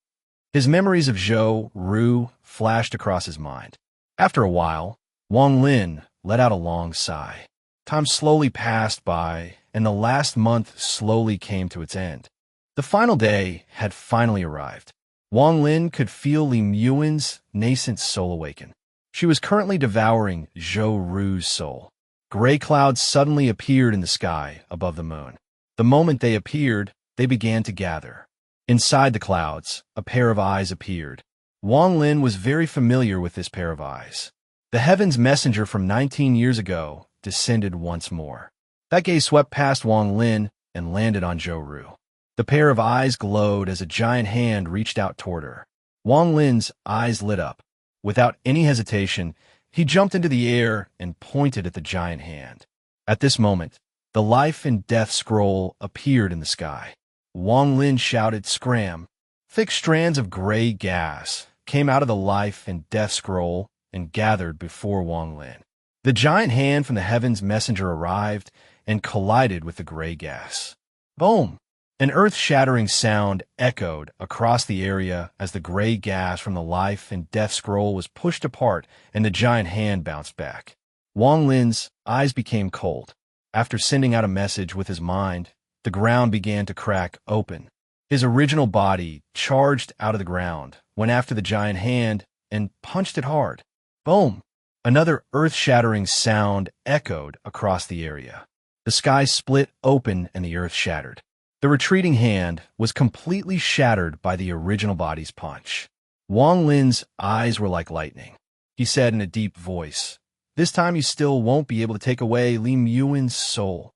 His memories of Zhou Ru flashed across his mind. After a while, Wang Lin let out a long sigh. Time slowly passed by, and the last month slowly came to its end. The final day had finally arrived. Wang Lin could feel Li Muyun's nascent soul awaken. She was currently devouring Zhou Ru's soul. Gray clouds suddenly appeared in the sky above the moon. The moment they appeared, they began to gather. Inside the clouds, a pair of eyes appeared. Wang Lin was very familiar with this pair of eyes. The heaven's messenger from 19 years ago descended once more. That gaze swept past Wang Lin and landed on Zhou Ru. The pair of eyes glowed as a giant hand reached out toward her. Wang Lin's eyes lit up. Without any hesitation, he jumped into the air and pointed at the giant hand. At this moment, the life and death scroll appeared in the sky. Wang Lin shouted, "Scram!" Thick strands of gray gas came out of the life and death scroll and gathered before Wang Lin. The giant hand from the heavens messenger arrived and collided with the gray gas. Boom! An earth-shattering sound echoed across the area as the gray gas from the life and death scroll was pushed apart and the giant hand bounced back. Wang Lin's eyes became cold. After sending out a message with his mind, the ground began to crack open. His original body charged out of the ground, went after the giant hand, and punched it hard. Boom! Another earth-shattering sound echoed across the area. The sky split open and the earth shattered. The retreating hand was completely shattered by the original body's punch. Wang Lin's eyes were like lightning. He said in a deep voice, "This time you still won't be able to take away Li Yuan's soul."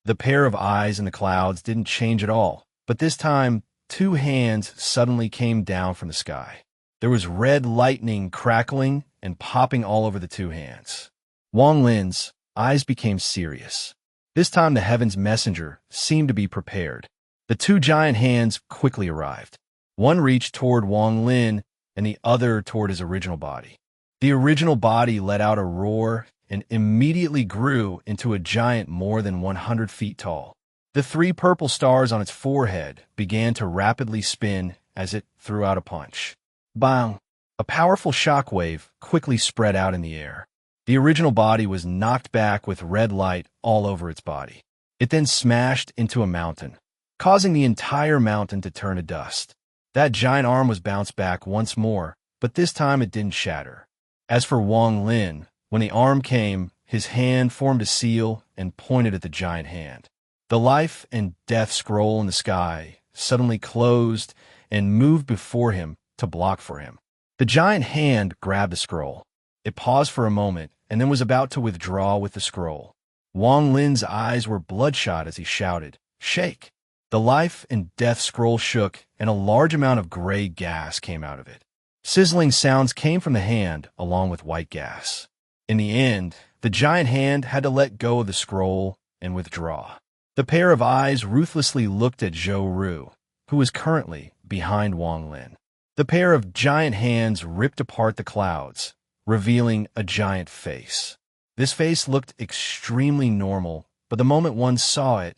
The pair of eyes in the clouds didn't change at all, but this time, two hands suddenly came down from the sky. There was red lightning crackling and popping all over the two hands. Wang Lin's eyes became serious. This time the heaven's messenger seemed to be prepared. The two giant hands quickly arrived. One reached toward Wang Lin and the other toward his original body. The original body let out a roar and immediately grew into a giant more than 100 feet tall. The three purple stars on its forehead began to rapidly spin as it threw out a punch. Bang! A powerful shockwave quickly spread out in the air. The original body was knocked back with red light all over its body. It then smashed into a mountain, causing the entire mountain to turn to dust. That giant arm was bounced back once more, but this time it didn't shatter. As for Wang Lin, when the arm came, his hand formed a seal and pointed at the giant hand. The life and death scroll in the sky suddenly closed and moved before him to block for him. The giant hand grabbed the scroll. It paused for a moment and then was about to withdraw with the scroll. Wang Lin's eyes were bloodshot as he shouted, "Shake!" The life and death scroll shook and a large amount of gray gas came out of it. Sizzling sounds came from the hand along with white gas. In the end, the giant hand had to let go of the scroll and withdraw. The pair of eyes ruthlessly looked at Zhou Ru, who was currently behind Wang Lin. The pair of giant hands ripped apart the clouds, revealing a giant face. This face looked extremely normal, but the moment one saw it,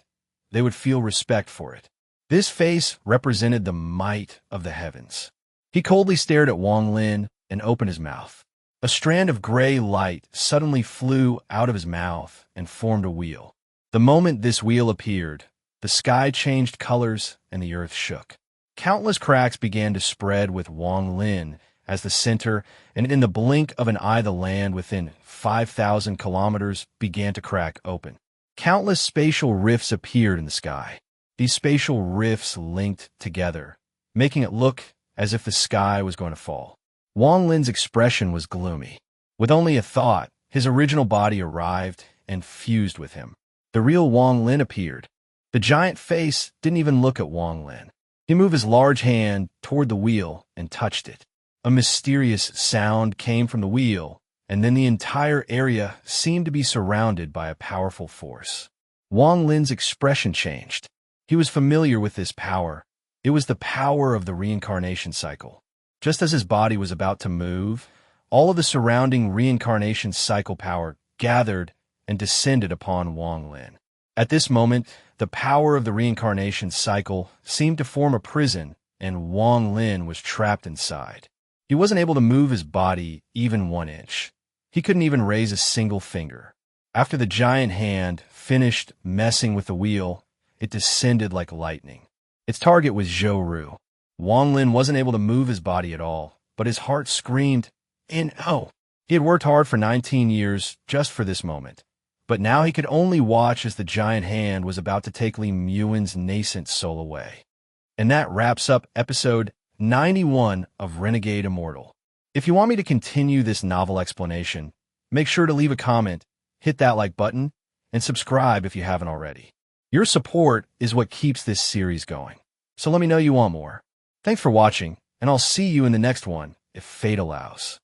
they would feel respect for it. This face represented the might of the heavens. He coldly stared at Wang Lin and opened his mouth. A strand of gray light suddenly flew out of his mouth and formed a wheel. The moment this wheel appeared, the sky changed colors and the earth shook. Countless cracks began to spread with Wang Lin as the center, and in the blink of an eye the land within 5,000 kilometers began to crack open. Countless spatial rifts appeared in the sky. These spatial rifts linked together, making it look as if the sky was going to fall. Wang Lin's expression was gloomy. With only a thought, his original body arrived and fused with him. The real Wang Lin appeared. The giant face didn't even look at Wang Lin. He moved his large hand toward the wheel and touched it. A mysterious sound came from the wheel, and then the entire area seemed to be surrounded by a powerful force. Wang Lin's expression changed. He was familiar with this power. It was the power of the reincarnation cycle. Just as his body was about to move, all of the surrounding reincarnation cycle power gathered and descended upon Wang Lin. At this moment, the power of the reincarnation cycle seemed to form a prison, and Wang Lin was trapped inside. He wasn't able to move his body even 1 inch. He couldn't even raise a single finger. After the giant hand finished messing with the wheel, it descended like lightning. Its target was Zhou Ru. Wang Lin wasn't able to move his body at all, but his heart screamed, "No!" He had worked hard for 19 years just for this moment, but now he could only watch as the giant hand was about to take Li Yuan's nascent soul away. And that wraps up episode 91 of Renegade Immortal. If you want me to continue this novel explanation, make sure to leave a comment, hit that like button, and subscribe if you haven't already. Your support is what keeps this series going, so let me know you want more. Thanks for watching, and I'll see you in the next one, if fate allows.